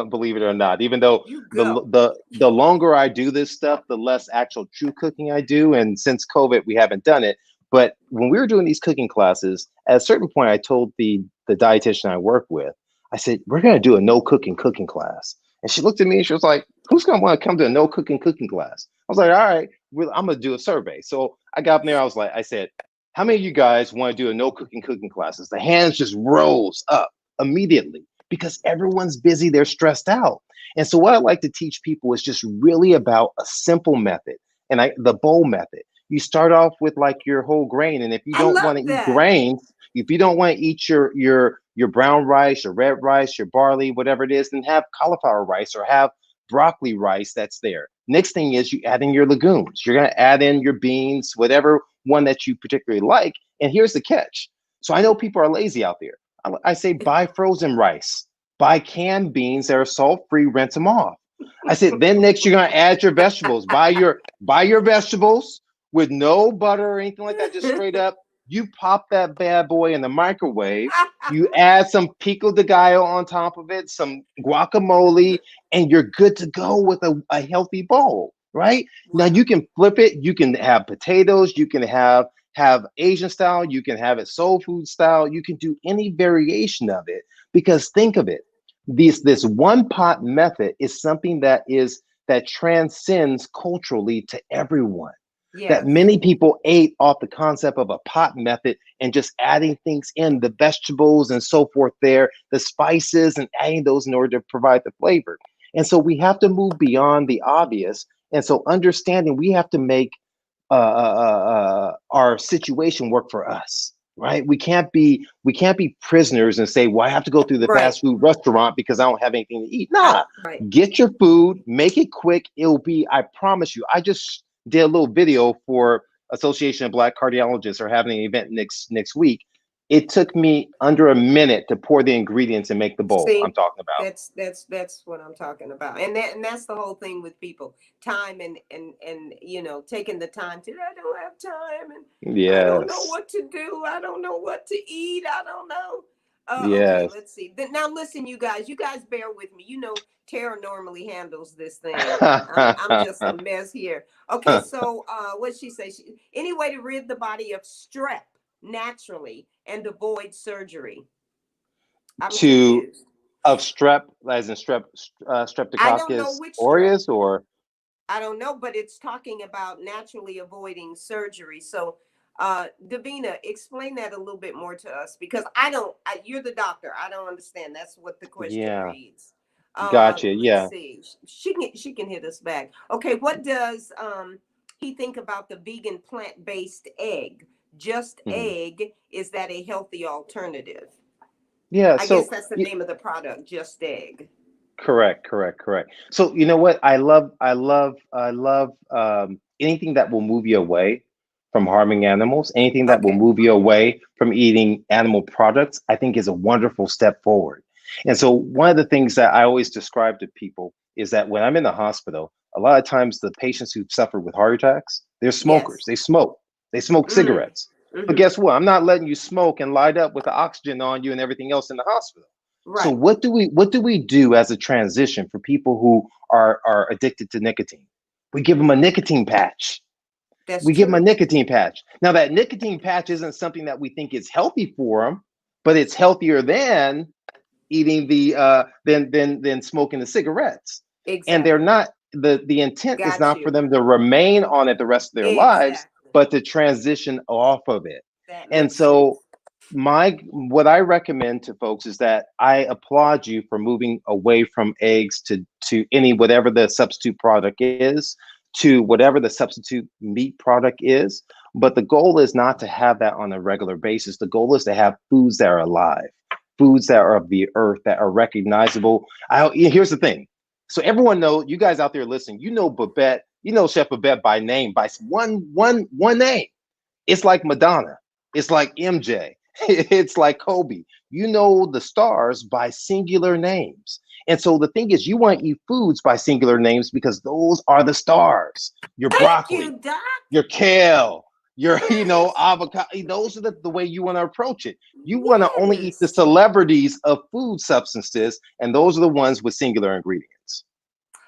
[SPEAKER 2] believe it or not, even though
[SPEAKER 1] You
[SPEAKER 2] the
[SPEAKER 1] go.
[SPEAKER 2] the longer I do this stuff, the less actual true cooking I do. And since COVID, we haven't done it. But when we were doing these cooking classes, at a certain point, I told the dietitian I work with, I said, we're going to do a no cooking class. And she looked at me and she was like, who's going to want to come to a no cooking class? I was like, all right, I'm going to do a survey. So I got up there. I said, how many of you guys want to do a no cooking classes? The hands just rose up immediately because everyone's busy. They're stressed out. And so what I like to teach people is just really about a simple method, and the bowl method. You start off with like your whole grain. And if you
[SPEAKER 1] I
[SPEAKER 2] don't
[SPEAKER 1] love
[SPEAKER 2] want to eat
[SPEAKER 1] that.
[SPEAKER 2] grains, if you don't want to eat your brown rice, your red rice, your barley, whatever it is, then have cauliflower rice or have broccoli rice that's there. Next thing is you add in your legumes. You're going to add in your beans, whatever one that you particularly like. And here's the catch. So I know people are lazy out there. I say buy frozen rice, buy canned beans that are salt free, rinse them off. I said, then next you're going to add your vegetables. Buy your vegetables with no butter or anything like that, just straight up. You pop that bad boy in the microwave. You add some pico de gallo on top of it, some guacamole, and you're good to go with a healthy bowl, right?
[SPEAKER 1] Wow.
[SPEAKER 2] Now you can flip it. You can have potatoes. You can have Asian style. You can have it soul food style. You can do any variation of it, because think of it. This one pot method is something that transcends culturally to everyone. That
[SPEAKER 1] Yes.
[SPEAKER 2] many people ate off the concept of a pot method and just adding things in, the vegetables and so forth there, the spices, and adding those in order to provide the flavor. And so we have to move beyond the obvious. And so understanding we have to make our situation work for us, right? We can't be prisoners and say, well, I have to go through the
[SPEAKER 1] Right.
[SPEAKER 2] fast food restaurant because I don't have anything to eat. Nah,
[SPEAKER 1] Right.
[SPEAKER 2] get your food, make it quick. I promise you, I just did a little video for Association of Black Cardiologists are having an event next week. It took me under a minute to pour the ingredients and make the bowl
[SPEAKER 1] See,
[SPEAKER 2] I'm talking about.
[SPEAKER 1] that's what I'm talking about. And that's the whole thing with people. Time and taking the time to, I don't have time and I don't know
[SPEAKER 2] Yes.
[SPEAKER 1] what to do. I don't know what to eat. I don't know. Okay,
[SPEAKER 2] Yes.
[SPEAKER 1] let's see. Now listen, you guys bear with me. Terrah normally handles this thing. I'm just a mess here. Okay, so what'd she say? Any way to rid the body of strep naturally and avoid surgery? I'm confused.
[SPEAKER 2] Of strep, as in
[SPEAKER 1] I don't know
[SPEAKER 2] streptococcus
[SPEAKER 1] which strep.
[SPEAKER 2] aureus, or
[SPEAKER 1] I don't know, but it's talking about naturally avoiding surgery. So, Davina, explain that a little bit more to us, because you're the doctor. I don't understand. That's what the question
[SPEAKER 2] yeah,
[SPEAKER 1] reads.
[SPEAKER 2] gotcha.
[SPEAKER 1] Let's
[SPEAKER 2] Yeah.
[SPEAKER 1] see. She can hit us back. Okay, what does he think about the vegan plant-based egg? Just
[SPEAKER 2] Mhm.
[SPEAKER 1] egg, is that a healthy alternative?
[SPEAKER 2] Yeah.
[SPEAKER 1] I guess
[SPEAKER 2] So
[SPEAKER 1] that's the name of the product, Just Egg.
[SPEAKER 2] correct. So you know what? I love anything that will move you away from harming animals, anything that will
[SPEAKER 1] Okay.
[SPEAKER 2] move you away from eating animal products, I think is a wonderful step forward. And so one of the things that I always describe to people is that when I'm in the hospital, a lot of times the patients who suffer with heart attacks, they're smokers.
[SPEAKER 1] Yes.
[SPEAKER 2] They smoke
[SPEAKER 1] Mm.
[SPEAKER 2] cigarettes. But
[SPEAKER 1] Mm-hmm.
[SPEAKER 2] guess what? I'm not letting you smoke and light up with the oxygen on you and everything else in the hospital. So
[SPEAKER 1] Right.
[SPEAKER 2] what do we do as a transition for people who are addicted to nicotine? We give them a nicotine patch.
[SPEAKER 1] That's
[SPEAKER 2] We give them a
[SPEAKER 1] true.
[SPEAKER 2] nicotine patch. Now that nicotine patch isn't something that we think is healthy for them, but it's healthier than eating than smoking the cigarettes. And they're
[SPEAKER 1] Exactly.
[SPEAKER 2] not the intent is
[SPEAKER 1] Got
[SPEAKER 2] not for
[SPEAKER 1] you.
[SPEAKER 2] them to remain on it the rest of their lives,
[SPEAKER 1] Exactly.
[SPEAKER 2] but to transition off of it.
[SPEAKER 1] That
[SPEAKER 2] And
[SPEAKER 1] makes sense.
[SPEAKER 2] so what I recommend to folks is that I applaud you for moving away from eggs to any whatever the substitute product is, to whatever the substitute meat product is. But the goal is not to have that on a regular basis. The goal is to have foods that are alive, foods that are of the earth, that are recognizable. Here's the thing. So everyone know, you guys out there listening, you know Babette, you know Chef Babette by name, by one name. It's like Madonna. It's like MJ. It's like Kobe. You know the stars by singular names. And so the thing is, you want to eat foods by singular names because those are the stars. Your
[SPEAKER 1] Thank
[SPEAKER 2] broccoli,
[SPEAKER 1] you, Doc.
[SPEAKER 2] your kale, your,
[SPEAKER 1] Yes.
[SPEAKER 2] avocado. Those are the way you want to approach it. You want to only eat the
[SPEAKER 1] Yes.
[SPEAKER 2] celebrities of food substances, and those are the ones with singular ingredients.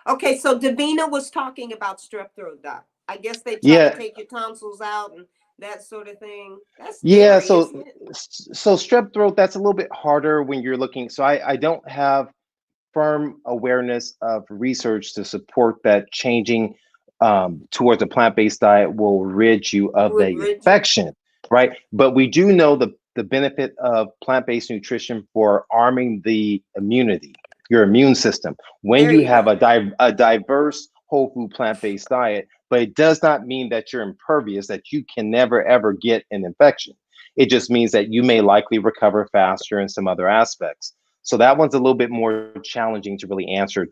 [SPEAKER 1] Okay, so Davina was talking about strep throat, Doc. I guess they try to
[SPEAKER 2] Yeah,
[SPEAKER 1] take your tonsils out and that sort of thing. That's
[SPEAKER 2] yeah.
[SPEAKER 1] dairy,
[SPEAKER 2] So,
[SPEAKER 1] isn't it?
[SPEAKER 2] so strep throat, that's a little bit harder when you're looking. So I don't have firm awareness of research to support that changing towards a plant-based diet will rid you of
[SPEAKER 1] Would
[SPEAKER 2] the
[SPEAKER 1] rid you.
[SPEAKER 2] infection, right? But we do know the benefit of plant-based nutrition for arming the immunity, your immune system, when
[SPEAKER 1] There
[SPEAKER 2] you
[SPEAKER 1] you
[SPEAKER 2] have
[SPEAKER 1] go.
[SPEAKER 2] a diverse whole food plant-based diet. But it does not mean that you're impervious, that you can never ever get an infection. It just means that you may likely recover faster in some other aspects. So that one's a little bit more challenging to really answer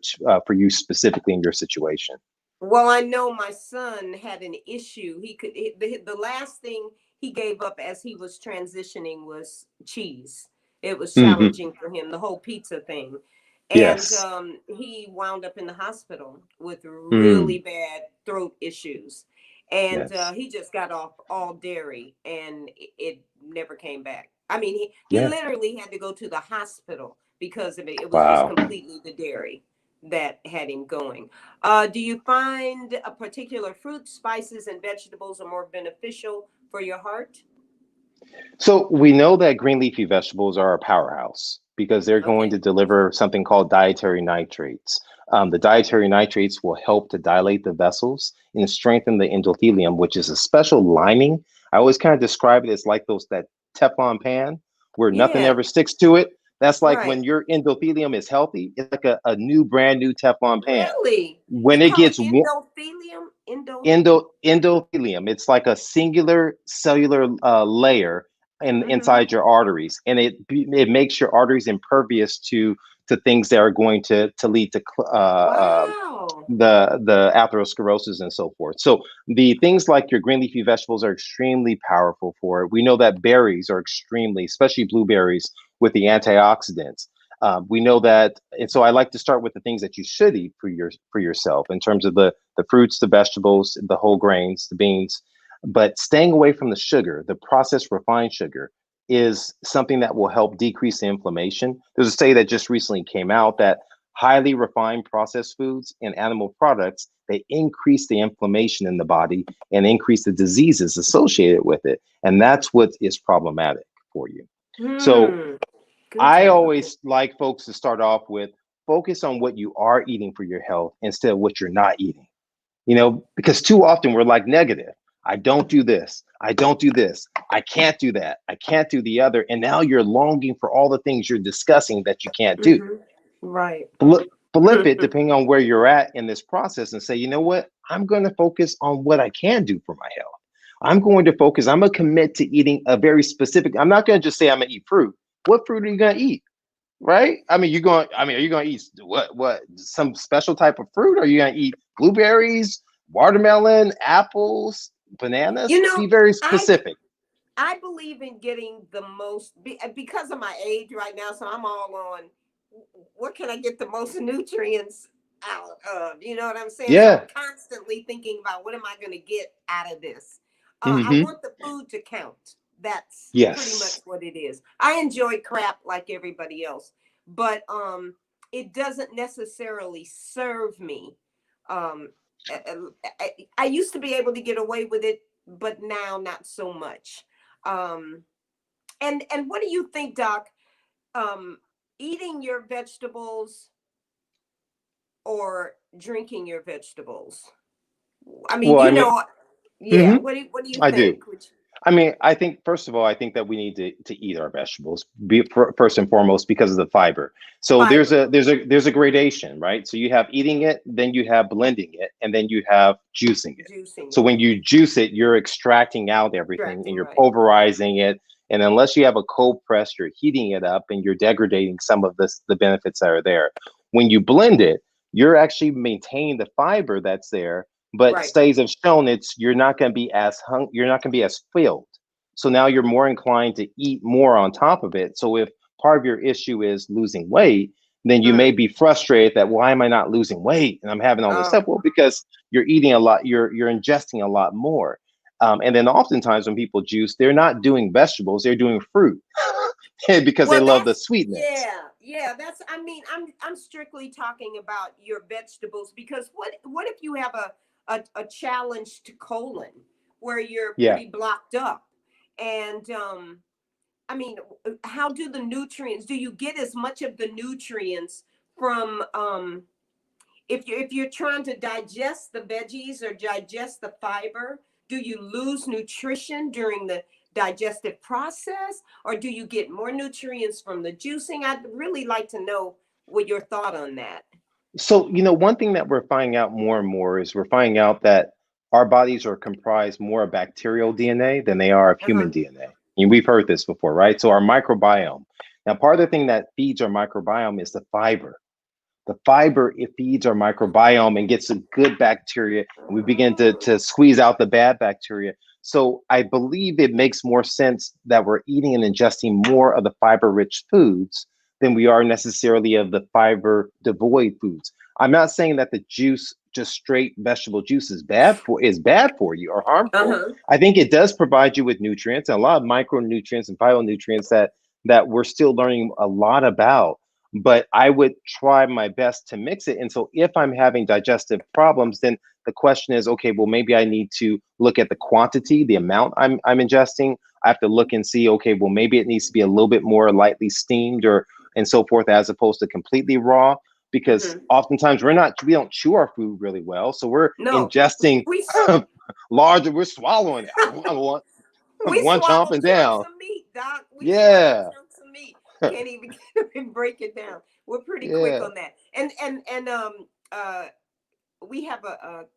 [SPEAKER 2] for you specifically in your situation.
[SPEAKER 1] Well, I know my son had an issue. The last thing he gave up as he was transitioning was cheese. It was
[SPEAKER 2] Hmm.
[SPEAKER 1] challenging for him, the whole pizza thing. And
[SPEAKER 2] Yes.
[SPEAKER 1] he wound up in the hospital with really
[SPEAKER 2] Mm.
[SPEAKER 1] bad throat issues. And
[SPEAKER 2] Yes.
[SPEAKER 1] he just got off all dairy and it never came back. I mean, he
[SPEAKER 2] Yeah.
[SPEAKER 1] literally had to go to the hospital because of it. It was just
[SPEAKER 2] Wow.
[SPEAKER 1] completely the dairy that had him going. Do you find a particular fruit, spices, and vegetables are more beneficial for your heart?
[SPEAKER 2] So we know that green leafy vegetables are a powerhouse because they're going
[SPEAKER 1] Okay.
[SPEAKER 2] to deliver something called dietary nitrates. The dietary nitrates will help to dilate the vessels and strengthen the endothelium, which is a special lining. I always kind of describe it as like that Teflon pan where nothing
[SPEAKER 1] Yeah.
[SPEAKER 2] ever sticks to it. That's like
[SPEAKER 1] Right.
[SPEAKER 2] when your endothelium is healthy, it's like a new, brand new Teflon pan.
[SPEAKER 1] Really?
[SPEAKER 2] When
[SPEAKER 1] You
[SPEAKER 2] it
[SPEAKER 1] call it
[SPEAKER 2] gets
[SPEAKER 1] endothelium?
[SPEAKER 2] endothelium, it's like a singular cellular layer
[SPEAKER 1] Mm-hmm.
[SPEAKER 2] inside your arteries, and it makes your arteries impervious to things that are going to lead to
[SPEAKER 1] Wow.
[SPEAKER 2] the atherosclerosis and so forth. So the things like your green leafy vegetables are extremely powerful for it. We know that berries are extremely, especially blueberries, with the antioxidants. We know that, and so I like to start with the things that you should eat for yourself in terms of the fruits, the vegetables, the whole grains, the beans, but staying away from the sugar, the processed refined sugar, is something that will help decrease the inflammation. There's a study that just recently came out that highly refined processed foods and animal products, they increase the inflammation in the body and increase the diseases associated with it. And that's what is problematic for you. So
[SPEAKER 1] Hmm. Good to
[SPEAKER 2] I
[SPEAKER 1] know.
[SPEAKER 2] always like folks to start off with focus on what you are eating for your health instead of what you're not eating. Because too often we're like negative. I don't do this. I don't do this. I can't do that. I can't do the other. And now you're longing for all the things you're discussing that you can't do.
[SPEAKER 1] Mm-hmm. Right.
[SPEAKER 2] Flip it depending on where you're at in this process and say, you know what? I'm going to focus on what I can do for my health. I'm going to focus, I'm going to commit to eating a very specific, I'm not going to just say I'm going to eat fruit. What fruit are you going to eat? Right? Are you going to eat some special type of fruit? Are you going to eat blueberries, watermelon, apples, bananas?
[SPEAKER 1] You know,
[SPEAKER 2] Be very
[SPEAKER 1] I
[SPEAKER 2] specific.
[SPEAKER 1] I believe in getting the most because of my age right now. So I'm all on what can I get the most nutrients out of? You know what I'm saying? So I'm
[SPEAKER 2] Yeah.
[SPEAKER 1] constantly thinking about what am I going to get out of this? I
[SPEAKER 2] Hmm.
[SPEAKER 1] want the food to count. That's pretty much
[SPEAKER 2] Yes.
[SPEAKER 1] what it is. I enjoy crap like everybody else, but it doesn't necessarily serve me. Um, I used to be able to get away with it, but now not so much. Um, and what do you think, Doc? Eating your vegetables or drinking your vegetables? I mean,
[SPEAKER 2] Well, I mean,
[SPEAKER 1] yeah.
[SPEAKER 2] mhm,
[SPEAKER 1] What do you
[SPEAKER 2] I do.
[SPEAKER 1] think? Which,
[SPEAKER 2] I mean, I think first of all, I think that we need to eat our vegetables, first and foremost, because of the fiber. So there's
[SPEAKER 1] fiber,
[SPEAKER 2] a gradation, right? So you have eating it, then you have blending it, and then you have juicing it.
[SPEAKER 1] juicing
[SPEAKER 2] So
[SPEAKER 1] it,
[SPEAKER 2] when you juice it, you're extracting out everything and
[SPEAKER 1] extracting,
[SPEAKER 2] you're
[SPEAKER 1] right?
[SPEAKER 2] pulverizing it. And unless you have a cold press, you're heating it up and you're degrading some of the benefits that are there. When you blend it, you're actually maintaining the fiber that's there, but
[SPEAKER 1] Right.
[SPEAKER 2] studies have shown you're not going to be you're not going to be as filled. So now you're more inclined to eat more on top of it. So if part of your issue is losing weight, then you may
[SPEAKER 1] Mm.
[SPEAKER 2] be frustrated that why am I not losing weight and I'm having all this
[SPEAKER 1] Oh,
[SPEAKER 2] stuff? Well, because you're eating a lot, you're ingesting a lot more. And then oftentimes when people juice, they're not doing vegetables, they're doing fruit because they
[SPEAKER 1] well,
[SPEAKER 2] love the
[SPEAKER 1] that's
[SPEAKER 2] sweetness.
[SPEAKER 1] yeah, yeah. That's I mean, I'm strictly talking about your vegetables because what if you have a challenged colon where you're
[SPEAKER 2] Yeah.
[SPEAKER 1] pretty blocked up, and I mean, how do the nutrients? Do you get as much of the nutrients from if you're trying to digest the veggies or digest the fiber? Do you lose nutrition during the digestive process, or do you get more nutrients from the juicing? I'd really like to know what your thought on that.
[SPEAKER 2] So, one thing that we're finding out more and more is we're finding out that our bodies are comprised more of bacterial DNA than they are of human
[SPEAKER 1] Uh-huh.
[SPEAKER 2] DNA. And we've heard this before, right? So, our microbiome. Now, part of the thing that feeds our microbiome is the fiber. The fiber, it feeds our microbiome and gets some good bacteria, and we begin to squeeze out the bad bacteria. So, I believe it makes more sense that we're eating and ingesting more of the fiber rich foods than we are necessarily of the fiber devoid foods. I'm not saying that the juice, just straight vegetable juice, is bad for you or harmful.
[SPEAKER 1] Uh-huh.
[SPEAKER 2] I think it does provide you with nutrients and a lot of micronutrients and phytonutrients that we're still learning a lot about. But I would try my best to mix it. And so if I'm having digestive problems, then the question is, okay, well, maybe I need to look at the quantity, the amount I'm ingesting. I have to look and see, okay, well, maybe it needs to be a little bit more lightly steamed or and so forth, as opposed to completely raw, because
[SPEAKER 1] Mm-hmm.
[SPEAKER 2] oftentimes we don't chew our food really well. So we're
[SPEAKER 1] No,
[SPEAKER 2] ingesting
[SPEAKER 1] we
[SPEAKER 2] larger, we're swallowing it. One,
[SPEAKER 1] we
[SPEAKER 2] one
[SPEAKER 1] swallow
[SPEAKER 2] chomping
[SPEAKER 1] chunks
[SPEAKER 2] down.
[SPEAKER 1] of meat, Doc. We swallow
[SPEAKER 2] Yeah.
[SPEAKER 1] chunks of meat. Can't even break it down. We're pretty quick
[SPEAKER 2] Yeah.
[SPEAKER 1] on that. And we have a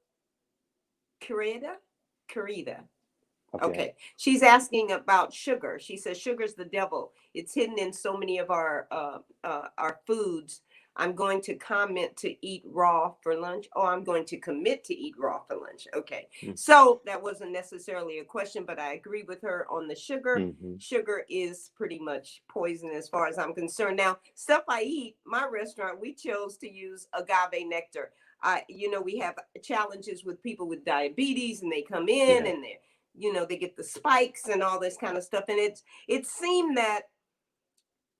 [SPEAKER 1] Carida.
[SPEAKER 2] Okay.
[SPEAKER 1] Okay. She's asking about sugar. She says sugar's the devil. It's hidden in so many of our foods. I'm going to comment to eat raw for lunch. Oh, I'm going to commit to eat raw for lunch. Okay. So that wasn't necessarily a question, but I agree with her on the sugar.
[SPEAKER 2] Mm-hmm.
[SPEAKER 1] Sugar is pretty much poison as far as I'm concerned. Now, stuff I eat, my restaurant, we chose to use agave nectar. We have challenges with people with diabetes, and they come in
[SPEAKER 2] Yeah.
[SPEAKER 1] and they get the spikes and all this kind of stuff. And it seemed that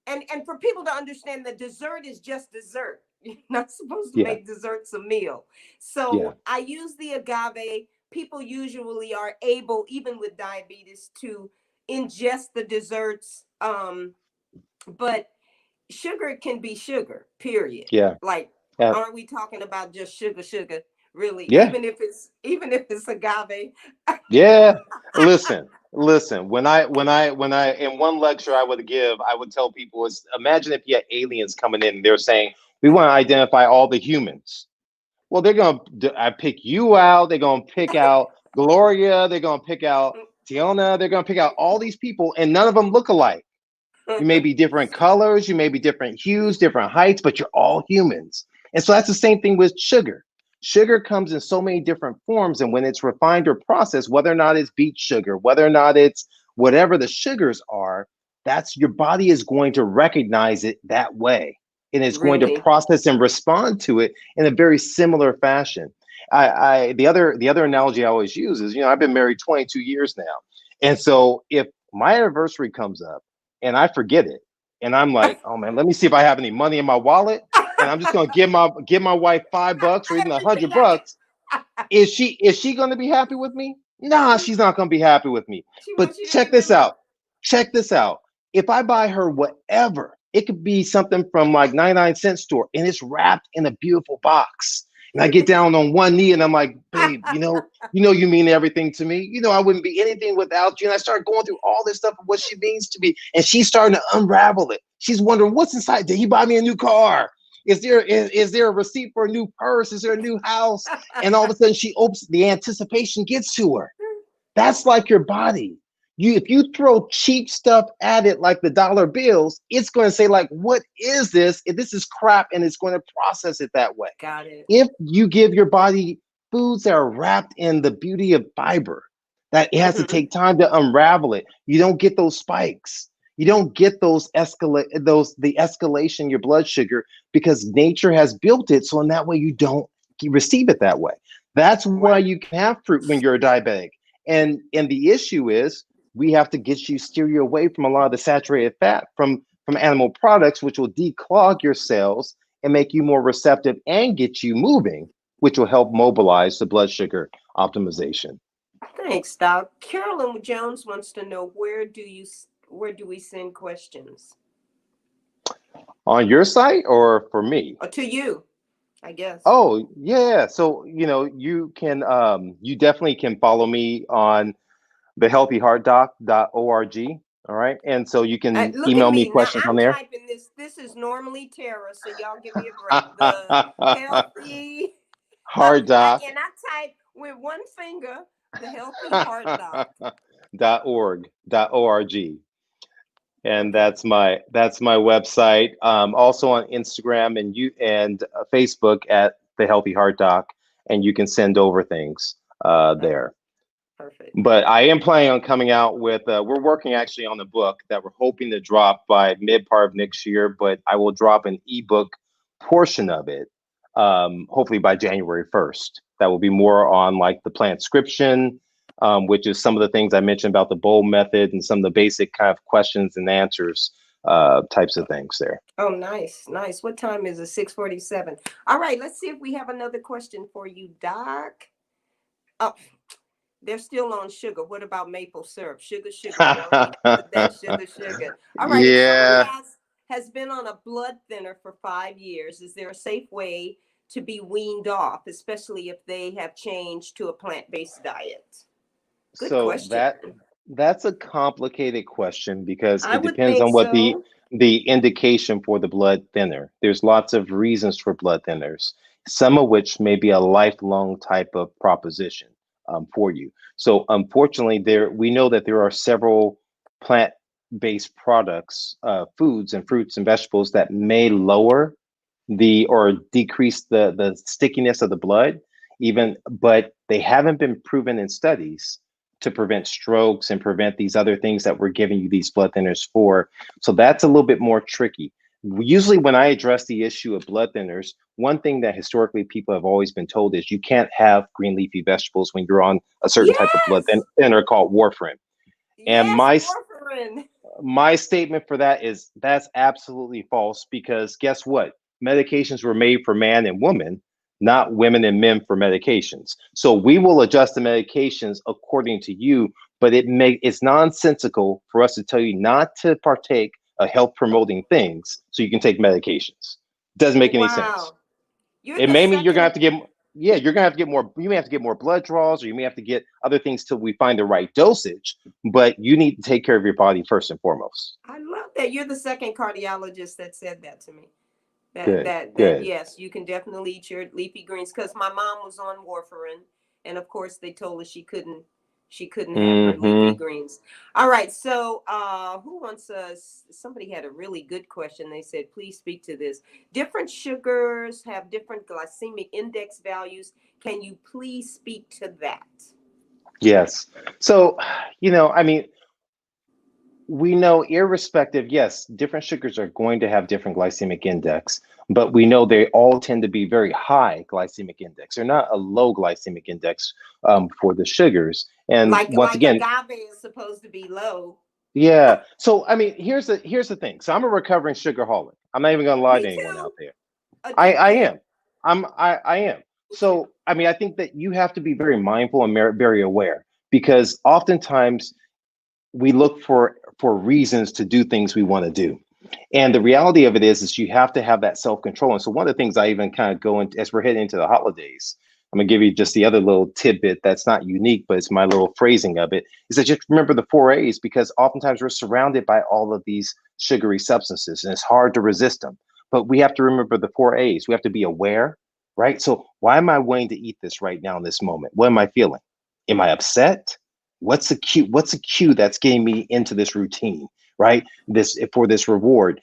[SPEAKER 1] and for people to understand that dessert is just dessert. You're not supposed to
[SPEAKER 2] Yeah.
[SPEAKER 1] make desserts a meal.
[SPEAKER 2] Yeah.
[SPEAKER 1] So I use the agave. People usually are able, even with diabetes, to ingest the desserts. But sugar can be sugar, period.
[SPEAKER 2] Yeah.
[SPEAKER 1] Like,
[SPEAKER 2] Yeah.
[SPEAKER 1] aren't we talking about just sugar, really?
[SPEAKER 2] Yeah.
[SPEAKER 1] Even if it's agave.
[SPEAKER 2] Yeah. Listen. When I in one lecture I would give, I would tell people is imagine if you had aliens coming in and they're saying, we want to identify all the humans. Well, they're gonna I pick you out, they're gonna pick out Gloria, they're gonna pick out Tiona, they're gonna pick out all these people, and none of them look alike. You may be different colors, you may be different hues, different heights, but you're all humans. And so that's the same thing with sugar. Sugar comes in so many different forms, and when it's refined or processed, whether or not it's beet sugar, whether or not it's whatever the sugars are, that's your body is going to recognize it that way. And it's going to
[SPEAKER 1] Really?
[SPEAKER 2] process and respond to it in a very similar fashion. The other analogy I always use is, I've been married 22 years now. And so if my anniversary comes up and I forget it, and I'm like, oh man, let me see if I have any money in my wallet, and I'm just gonna give my wife $5 or even
[SPEAKER 1] Everything I
[SPEAKER 2] $100. Is she gonna be happy with me? Nah, she's not gonna be happy with me.
[SPEAKER 1] She
[SPEAKER 2] But
[SPEAKER 1] wants you to
[SPEAKER 2] check this
[SPEAKER 1] remember.
[SPEAKER 2] out. Check this out. If I buy her whatever, it could be something from like 99-cent store, and it's wrapped in a beautiful box. And I get down on one knee and I'm like, babe, you mean everything to me. I wouldn't be anything without you. And I start going through all this stuff of what she means to me. And she's starting to unravel it. She's wondering what's inside. Did he buy me a new car? Is there a receipt for a new purse? Is there a new house? And all of a sudden she opens, the anticipation gets to her. That's like your body. If you throw cheap stuff at it like the dollar bills, it's going to say like, what is this? If this is crap, and it's going to process it that way.
[SPEAKER 1] Got it.
[SPEAKER 2] If you give your body foods that are wrapped in the beauty of fiber, that it has to take time to unravel it, you don't get those spikes. You don't get the escalation in your blood sugar, because nature has built it so in that way you don't receive it that way. That's why you can have fruit when you're a diabetic. And the issue is, we have to steer you away from a lot of the saturated fat from animal products, which will declog your cells and make you more receptive and get you moving, which will help mobilize the blood sugar optimization.
[SPEAKER 1] Thanks, Doc. Carolyn Jones wants to know, where do we send questions?
[SPEAKER 2] On your site or for me?
[SPEAKER 1] Or to you, I guess.
[SPEAKER 2] Oh, yeah. So, you can, you definitely can follow me on thehealthyheartdoc.org. All right. And so you can
[SPEAKER 1] Look
[SPEAKER 2] email
[SPEAKER 1] at
[SPEAKER 2] me
[SPEAKER 1] me. Now
[SPEAKER 2] questions
[SPEAKER 1] I'm
[SPEAKER 2] on there.
[SPEAKER 1] typing this. This is normally Terrah, so y'all give me a break. The healthy
[SPEAKER 2] Heart doc.
[SPEAKER 1] and I type with one finger, the healthy heart doc.
[SPEAKER 2] .org. And that's my website. Also on Instagram and Facebook at the Healthy Heart Doc, and you can send over things there.
[SPEAKER 1] Perfect.
[SPEAKER 2] But I am planning on coming out with, we're working actually on a book that we're hoping to drop by mid part of next year, but I will drop an ebook portion of it, hopefully by January 1st. That will be more on like the transcription, which is some of the things I mentioned about the bowl method and some of the basic kind of questions and answers types of things there.
[SPEAKER 1] Oh, nice. What time is it? 6:47. All right, let's see if we have another question for you, Doc. Oh, they're still on sugar. What about maple syrup? Sugar. That sugar. All right.
[SPEAKER 2] Yeah.
[SPEAKER 1] If someone has been on a blood thinner for 5 years, is there a safe way to be weaned off, especially if they have changed to a plant-based diet? Good question.
[SPEAKER 2] That's a complicated question, because
[SPEAKER 1] I
[SPEAKER 2] it
[SPEAKER 1] would
[SPEAKER 2] depends
[SPEAKER 1] think
[SPEAKER 2] on what
[SPEAKER 1] so.
[SPEAKER 2] the indication for the blood thinner. There's lots of reasons for blood thinners, some of which may be a lifelong type of proposition for you. So unfortunately, we know that there are several plant-based products, foods and fruits and vegetables that may lower or decrease the stickiness of the blood, but they haven't been proven in studies to prevent strokes and prevent these other things that we're giving you these blood thinners for. So that's a little bit more tricky. Usually when I address the issue of blood thinners, one thing that historically people have always been told is you can't have green leafy vegetables when you're on a certain type of blood thinner called warfarin. And
[SPEAKER 1] warfarin.
[SPEAKER 2] My statement for that is that's absolutely false, because guess what? Medications were made for man and woman, not women and men for medications. So we will adjust the medications according to you, but it's nonsensical for us to tell you not to partake of health promoting things so you can take medications. Doesn't make any sense. You're gonna have to get more, you may have to get more blood draws, or you may have to get other things till we find the right dosage, but you need to take care of your body first and foremost.
[SPEAKER 1] I love that. You're the second cardiologist that said that to me.
[SPEAKER 2] Good.
[SPEAKER 1] Yes, you can definitely eat your leafy greens, because my mom was on warfarin, and of course they told her she couldn't have her leafy greens. All right, so who wants somebody had a really good question. They said, please speak to this. Different sugars have different glycemic index values. Can you please speak to that?
[SPEAKER 2] Yes. So, we know irrespective, yes, different sugars are going to have different glycemic index, but we know they all tend to be very high glycemic index. They're not a low glycemic index for the sugars. And once again,
[SPEAKER 1] agave is supposed to be low.
[SPEAKER 2] Yeah. So I mean, here's the thing. So I'm a recovering sugarholic. I'm not even gonna lie
[SPEAKER 1] Me
[SPEAKER 2] to anyone
[SPEAKER 1] too.
[SPEAKER 2] out there. I
[SPEAKER 1] Addicted.
[SPEAKER 2] am. I am. So I mean, I think that you have to be very mindful and very aware, because oftentimes we look for reasons to do things we want to do. And the reality of it is you have to have that self-control. And so one of the things I even kind of go into as we're heading into the holidays, I'm gonna give you just the other little tidbit that's not unique, but it's my little phrasing of it, is that just remember the 4 A's, because oftentimes we're surrounded by all of these sugary substances and it's hard to resist them. But we have to remember the 4 A's. We have to be aware, right? So why am I wanting to eat this right now in this moment? What am I feeling? Am I upset? What's a cue that's getting me into this routine, right? This for this reward,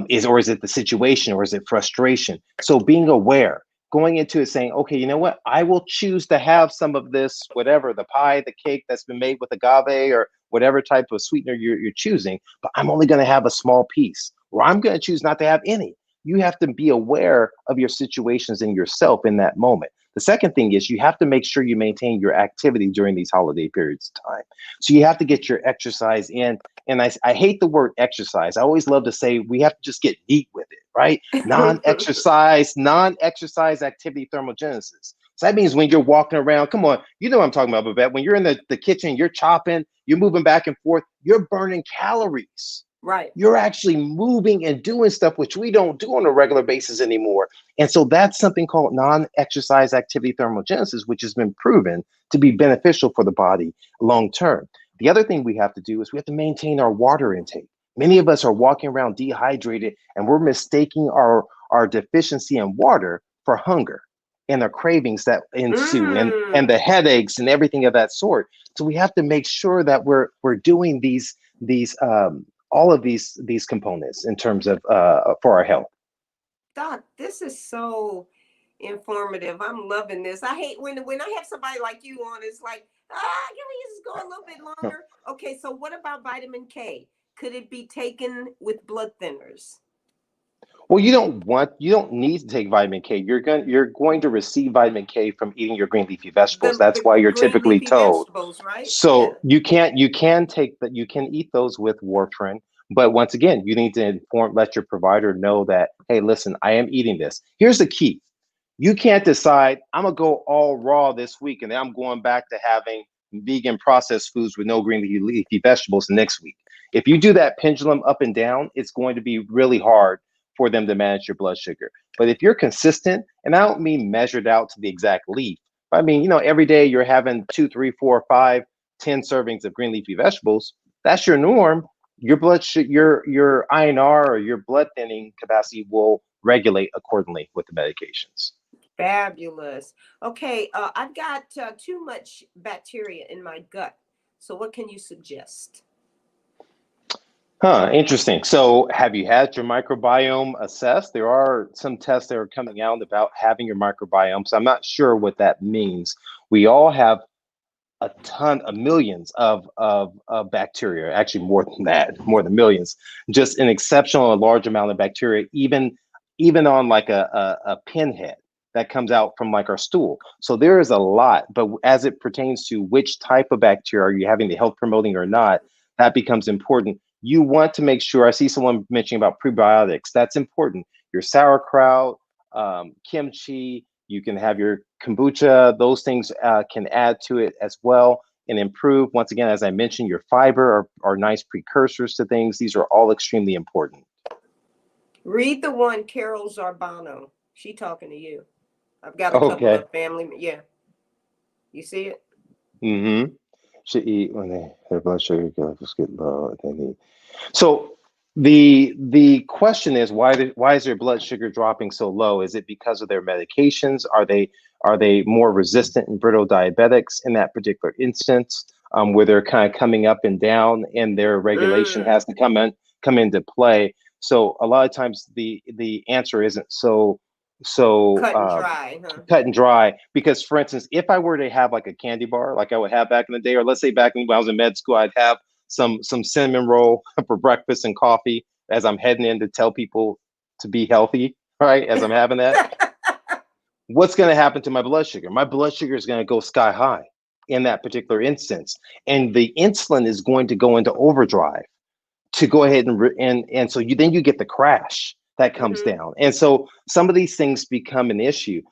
[SPEAKER 2] is it the situation, or is it frustration? So being aware, going into it saying, okay, you know what, I will choose to have some of this, whatever, the pie, the cake that's been made with agave or whatever type of sweetener you're choosing, but I'm only going to have a small piece, or I'm going to choose not to have any. You have to be aware of your situations and yourself in that moment. The second thing is you have to make sure you maintain your activity during these holiday periods of time. So you have to get your exercise in. And I hate the word exercise. I always love to say we have to just get neat with it, right? Non-exercise activity thermogenesis. So that means when you're walking around, come on, you know what I'm talking about, Babette. When you're in the kitchen, you're chopping, you're moving back and forth, you're burning calories.
[SPEAKER 1] Right.
[SPEAKER 2] You're actually moving and doing stuff which we don't do on a regular basis anymore. And so that's something called non-exercise activity thermogenesis, which has been proven to be beneficial for the body long term. The other thing we have to do is we have to maintain our water intake. Many of us are walking around dehydrated, and we're mistaking our deficiency in water for hunger and the cravings that ensue, and the headaches and everything of that sort. So we have to make sure that we're doing these all of these components in terms of for our health.
[SPEAKER 1] Doc, this is so informative. I'm loving this. I hate when I have somebody like you on, it's like, can we just go a little bit longer? Okay, so what about vitamin K? Could it be taken with blood thinners?
[SPEAKER 2] Well, you don't need to take vitamin K. You're going to receive vitamin K from eating your green leafy vegetables. That's
[SPEAKER 1] The
[SPEAKER 2] why you're
[SPEAKER 1] green
[SPEAKER 2] typically
[SPEAKER 1] leafy
[SPEAKER 2] told.
[SPEAKER 1] vegetables, right? Yeah.
[SPEAKER 2] So you can eat those with warfarin, but once again, you need to let your provider know that, hey, listen, I am eating this. Here's the key. You can't decide, I'm gonna go all raw this week and then I'm going back to having vegan processed foods with no green leafy vegetables next week. If you do that pendulum up and down, it's going to be really hard for them to manage your blood sugar. But if you're consistent, and I don't mean measured out to the exact leaf, but I mean, every day you're having 2, 3, 4, 5, 10 servings of green leafy vegetables, that's your norm. Your your INR, or your blood thinning capacity, will regulate accordingly with the medications.
[SPEAKER 1] Fabulous. Okay, I've got too much bacteria in my gut. So what can you suggest?
[SPEAKER 2] Huh, interesting. So, have you had your microbiome assessed? There are some tests that are coming out about having your microbiome. So, I'm not sure what that means. We all have a ton of millions of bacteria, actually more than that, more than millions, just an exceptional large amount of bacteria, even on like a pinhead that comes out from like our stool. So there is a lot, but as it pertains to which type of bacteria are you having, the health promoting or not, that becomes important. You want to make sure, I see someone mentioning about prebiotics. That's important. Your sauerkraut, kimchi, you can have your kombucha. Those things can add to it as well and improve. Once again, as I mentioned, your fiber are nice precursors to things. These are all extremely important.
[SPEAKER 1] Read the one Carol Zarbano. She talking to you. I've got a couple
[SPEAKER 2] Okay.
[SPEAKER 1] of family. Yeah. You see it?
[SPEAKER 2] Mm-hmm. Should eat when their blood sugar levels get low. They need. So the question is, why is their blood sugar dropping so low? Is it because of their medications? Are they more resistant and brittle diabetics in that particular instance, where they're kind of coming up and down, and their regulation has to come into play? So a lot of times the answer isn't so
[SPEAKER 1] Cut and dry, huh?
[SPEAKER 2] cut and dry, because for instance, if I were to have like a candy bar like I would have back in the day, or let's say back when I was in med school, I'd have some cinnamon roll for breakfast and coffee as I'm heading in to tell people to be healthy, right? As I'm having that, what's going to happen to my blood sugar? My blood sugar is going to go sky high. in that particular instance. And the insulin is going to go into overdrive to go ahead and so you get the crash that comes down. And so some of these things become an issue.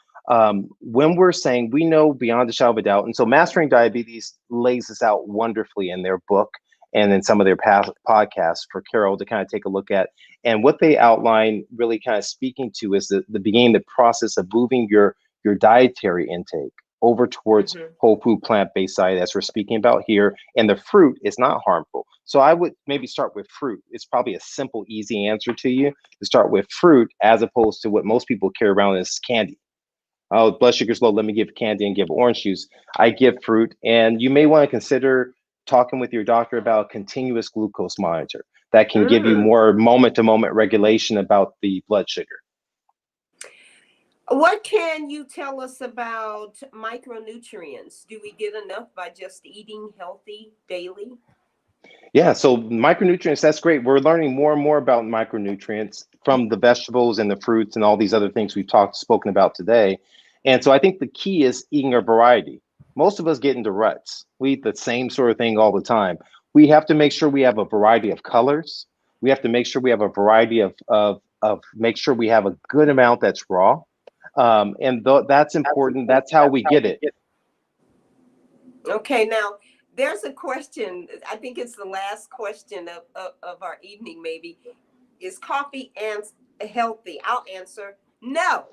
[SPEAKER 2] When we're saying, we know beyond a shadow of a doubt, and so Mastering Diabetes lays this out wonderfully in their book and in some of their past podcasts for Carol to kind of take a look at. And what they outline, really kind of speaking to, is the beginning the process of moving your dietary intake over towards whole food plant-based diet, as we're speaking about here. And the fruit is not harmful. So I would maybe start with fruit. It's probably a simple, easy answer to you to start with fruit, as opposed to what most people carry around as candy. Oh, blood sugar's low, let me give candy and give orange juice. I give fruit. And you may want to consider talking with your doctor about a continuous glucose monitor that can give you more moment-to-moment regulation about the blood sugar.
[SPEAKER 1] What can you tell us about micronutrients? Do we get enough by just eating healthy daily?
[SPEAKER 2] Yeah, so micronutrients, that's great. We're learning more and more about micronutrients from the vegetables and the fruits and all these other things we've spoken about today. And so I think the key is eating a variety. Most of us get into ruts. We eat the same sort of thing all the time. We have to make sure we have a variety of colors. We have to make sure we have a variety of make sure we have a good amount that's raw. And that's important. That's how we get it.
[SPEAKER 1] Okay, now there's a question. I think it's the last question of our evening, maybe. Is coffee healthy? I'll answer no.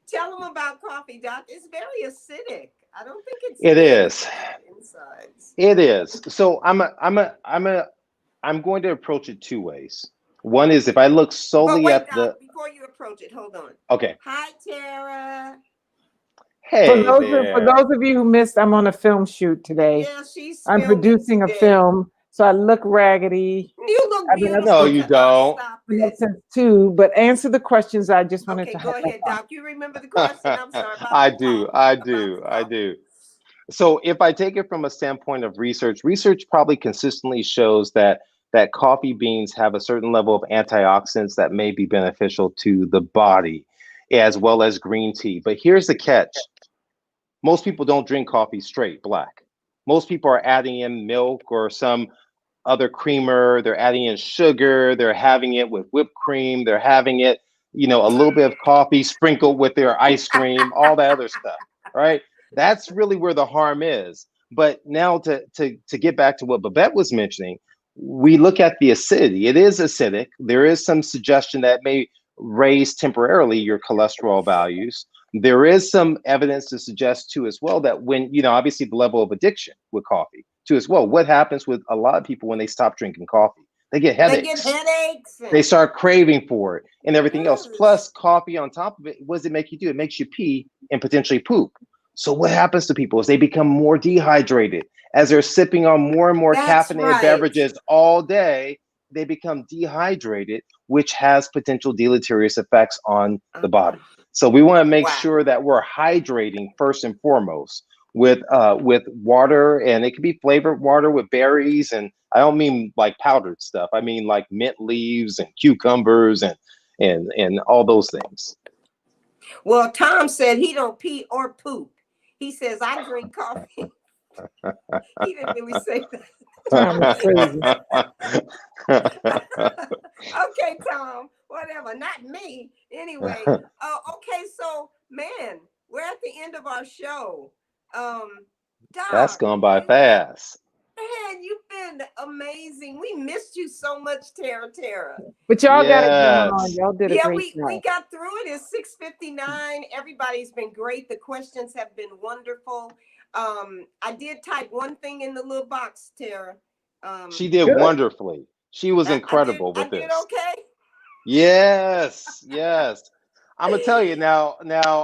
[SPEAKER 1] Tell them about coffee, Doc. It's very acidic. I don't think it's.
[SPEAKER 2] It is.
[SPEAKER 1] Insides.
[SPEAKER 2] It is. So I'm going to approach it two ways. One is if I look solely at
[SPEAKER 1] Doc, before you approach it, hold on.
[SPEAKER 2] Okay.
[SPEAKER 1] Hi, Terrah.
[SPEAKER 2] Hey,
[SPEAKER 3] for those of you who missed, I'm on a film shoot today.
[SPEAKER 1] Yeah,
[SPEAKER 3] I'm producing a film, so I look raggedy.
[SPEAKER 1] You look beautiful.
[SPEAKER 2] No, you don't.
[SPEAKER 3] Too, but answer the questions. I just wanted to.
[SPEAKER 1] Go ahead, Doc. You remember the question? I'm sorry about
[SPEAKER 2] I do. So if I take it from a standpoint of research probably consistently shows that coffee beans have a certain level of antioxidants that may be beneficial to the body, as well as green tea. But here's the catch. Most people don't drink coffee straight black. Most people are adding in milk or some other creamer. They're adding in sugar. They're having it with whipped cream. They're having it, a little bit of coffee sprinkled with their ice cream, all that other stuff, right? That's really where the harm is. But now to get back to what Babette was mentioning, we look at the acidity. It is acidic. There is some suggestion that may raise temporarily your cholesterol values. There is some evidence to suggest too as well that when, obviously the level of addiction with coffee too as well. What happens with a lot of people when they stop drinking coffee? They get headaches. They start craving for it and everything else. Plus coffee on top of it, what does it make you do? It makes you pee and potentially poop. So what happens to people is they become more dehydrated as they're sipping on more and more caffeinated beverages all day. They become dehydrated, which has potential deleterious effects on the body. So we want to make sure that we're hydrating first and foremost with water, and it can be flavored water with berries. And I don't mean like powdered stuff. I mean like mint leaves and cucumbers and all those things.
[SPEAKER 1] Well, Tom said he don't pee or poop. He says I drink coffee. He didn't really say that. Okay, Tom, whatever. Not me. Anyway. Okay, so man, we're at the end of our show. Doc,
[SPEAKER 2] that's gone by fast.
[SPEAKER 1] Man, you've been amazing. We missed you so much, Terrah.
[SPEAKER 3] But y'all got it going on. Y'all did a great job.
[SPEAKER 1] We got through it. It's 6:59. Everybody's been great. The questions have been wonderful. I did type one thing in the little box, Terrah.
[SPEAKER 2] She did wonderfully. She was incredible with this.
[SPEAKER 1] I did okay?
[SPEAKER 2] Yes. I'm gonna tell you now.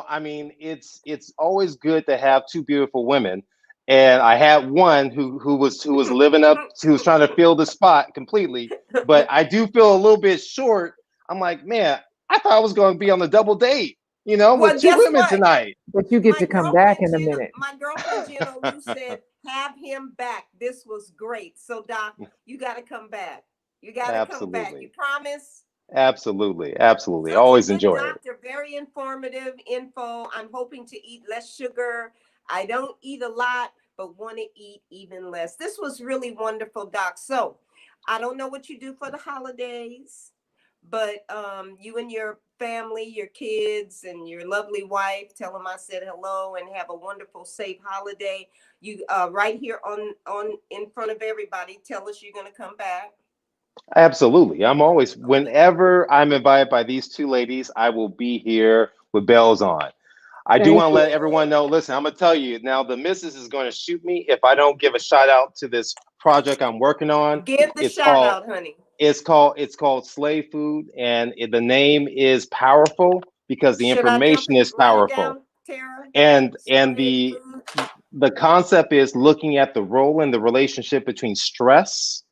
[SPEAKER 2] I mean, it's always good to have two beautiful women, and I had one who was living up, who was trying to fill the spot completely. But I do feel a little bit short. I'm like, man, I thought I was going to be on a double date, with two women tonight.
[SPEAKER 3] But you get to come back in a minute.
[SPEAKER 1] My girlfriend Gina Lou said, "Have him back. This was great." So Doc, you got to come back. You got to come back. You promise?
[SPEAKER 2] Absolutely. Absolutely.
[SPEAKER 1] Such a
[SPEAKER 2] Always
[SPEAKER 1] good
[SPEAKER 2] enjoy it.
[SPEAKER 1] doctor, very informative info. I'm hoping to eat less sugar. I don't eat a lot, but want to eat even less. This was really wonderful, Doc. So I don't know what you do for the holidays, but you and your family, your kids, and your lovely wife, tell them I said hello and have a wonderful, safe holiday. You right here on in front of everybody, tell us you're going to come back.
[SPEAKER 2] Absolutely. I'm always,
[SPEAKER 1] Okay.
[SPEAKER 2] whenever I'm invited by these two ladies, I will be here with bells on. I do
[SPEAKER 3] Thank
[SPEAKER 2] want to
[SPEAKER 3] you.
[SPEAKER 2] let everyone know, listen, I'm going to tell you now, the missus is going to shoot me if I don't give a shout out to this project I'm working on.
[SPEAKER 1] Give the
[SPEAKER 2] It's
[SPEAKER 1] shout
[SPEAKER 2] called,
[SPEAKER 1] out, honey.
[SPEAKER 2] it's called Slave Food, and the name is powerful because the
[SPEAKER 1] Should I jump
[SPEAKER 2] information
[SPEAKER 1] it,
[SPEAKER 2] is
[SPEAKER 1] write it
[SPEAKER 2] powerful.
[SPEAKER 1] down, Tara?
[SPEAKER 2] And
[SPEAKER 1] Slave food.
[SPEAKER 2] the concept is looking at the role and the relationship between stress,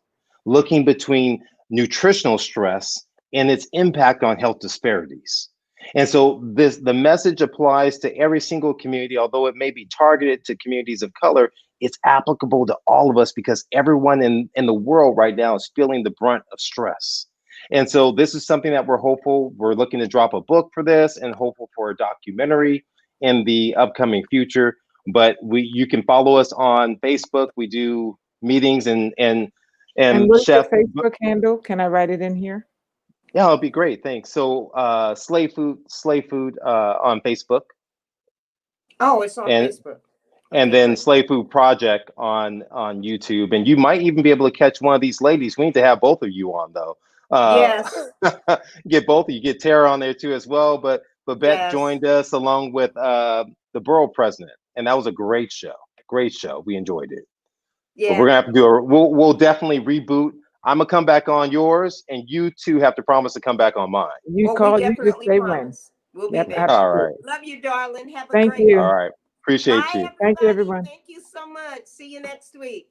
[SPEAKER 2] looking between nutritional stress and its impact on health disparities. And so the message applies to every single community, although it may be targeted to communities of color, it's applicable to all of us because everyone in the world right now is feeling the brunt of stress. And so this is something that we're hopeful. We're looking to drop a book for this and hopeful for a documentary in the upcoming future. But you can follow us on Facebook. We do meetings
[SPEAKER 3] And
[SPEAKER 2] and
[SPEAKER 3] what's your
[SPEAKER 2] Chef,
[SPEAKER 3] Facebook handle? Can I write it in here?
[SPEAKER 2] yeah, it'll be great. Thanks. So Slave Food on Facebook,
[SPEAKER 1] Oh, it's on
[SPEAKER 2] and
[SPEAKER 1] Facebook.
[SPEAKER 2] and
[SPEAKER 1] Okay,
[SPEAKER 2] then
[SPEAKER 1] great.
[SPEAKER 2] Slave Food Project on YouTube. And you might even be able to catch one of these ladies. We need to have both of you on though.
[SPEAKER 1] Yes,
[SPEAKER 2] Get both of you. Get Terrah on there too as well. But Babette
[SPEAKER 1] yes,
[SPEAKER 2] joined us along with the borough president, and that was a great show. Great show. We enjoyed it. But we're
[SPEAKER 1] yeah.
[SPEAKER 2] gonna have to do a. We'll definitely reboot. I'm gonna come back on yours, and you two have to promise to come back on mine.
[SPEAKER 3] You
[SPEAKER 1] Well, we
[SPEAKER 3] call, you just
[SPEAKER 1] definitely
[SPEAKER 3] say when.
[SPEAKER 1] promise. We'll be
[SPEAKER 3] Yep,
[SPEAKER 1] there.
[SPEAKER 2] All
[SPEAKER 3] absolutely.
[SPEAKER 2] right.
[SPEAKER 1] Love you, darling. Have a
[SPEAKER 3] Thank
[SPEAKER 1] great
[SPEAKER 3] you.
[SPEAKER 2] All
[SPEAKER 1] one.
[SPEAKER 2] right. Appreciate
[SPEAKER 1] Bye,
[SPEAKER 2] you.
[SPEAKER 3] Thank you,
[SPEAKER 1] everybody.
[SPEAKER 3] everyone.
[SPEAKER 1] Thank you so much. See you next week.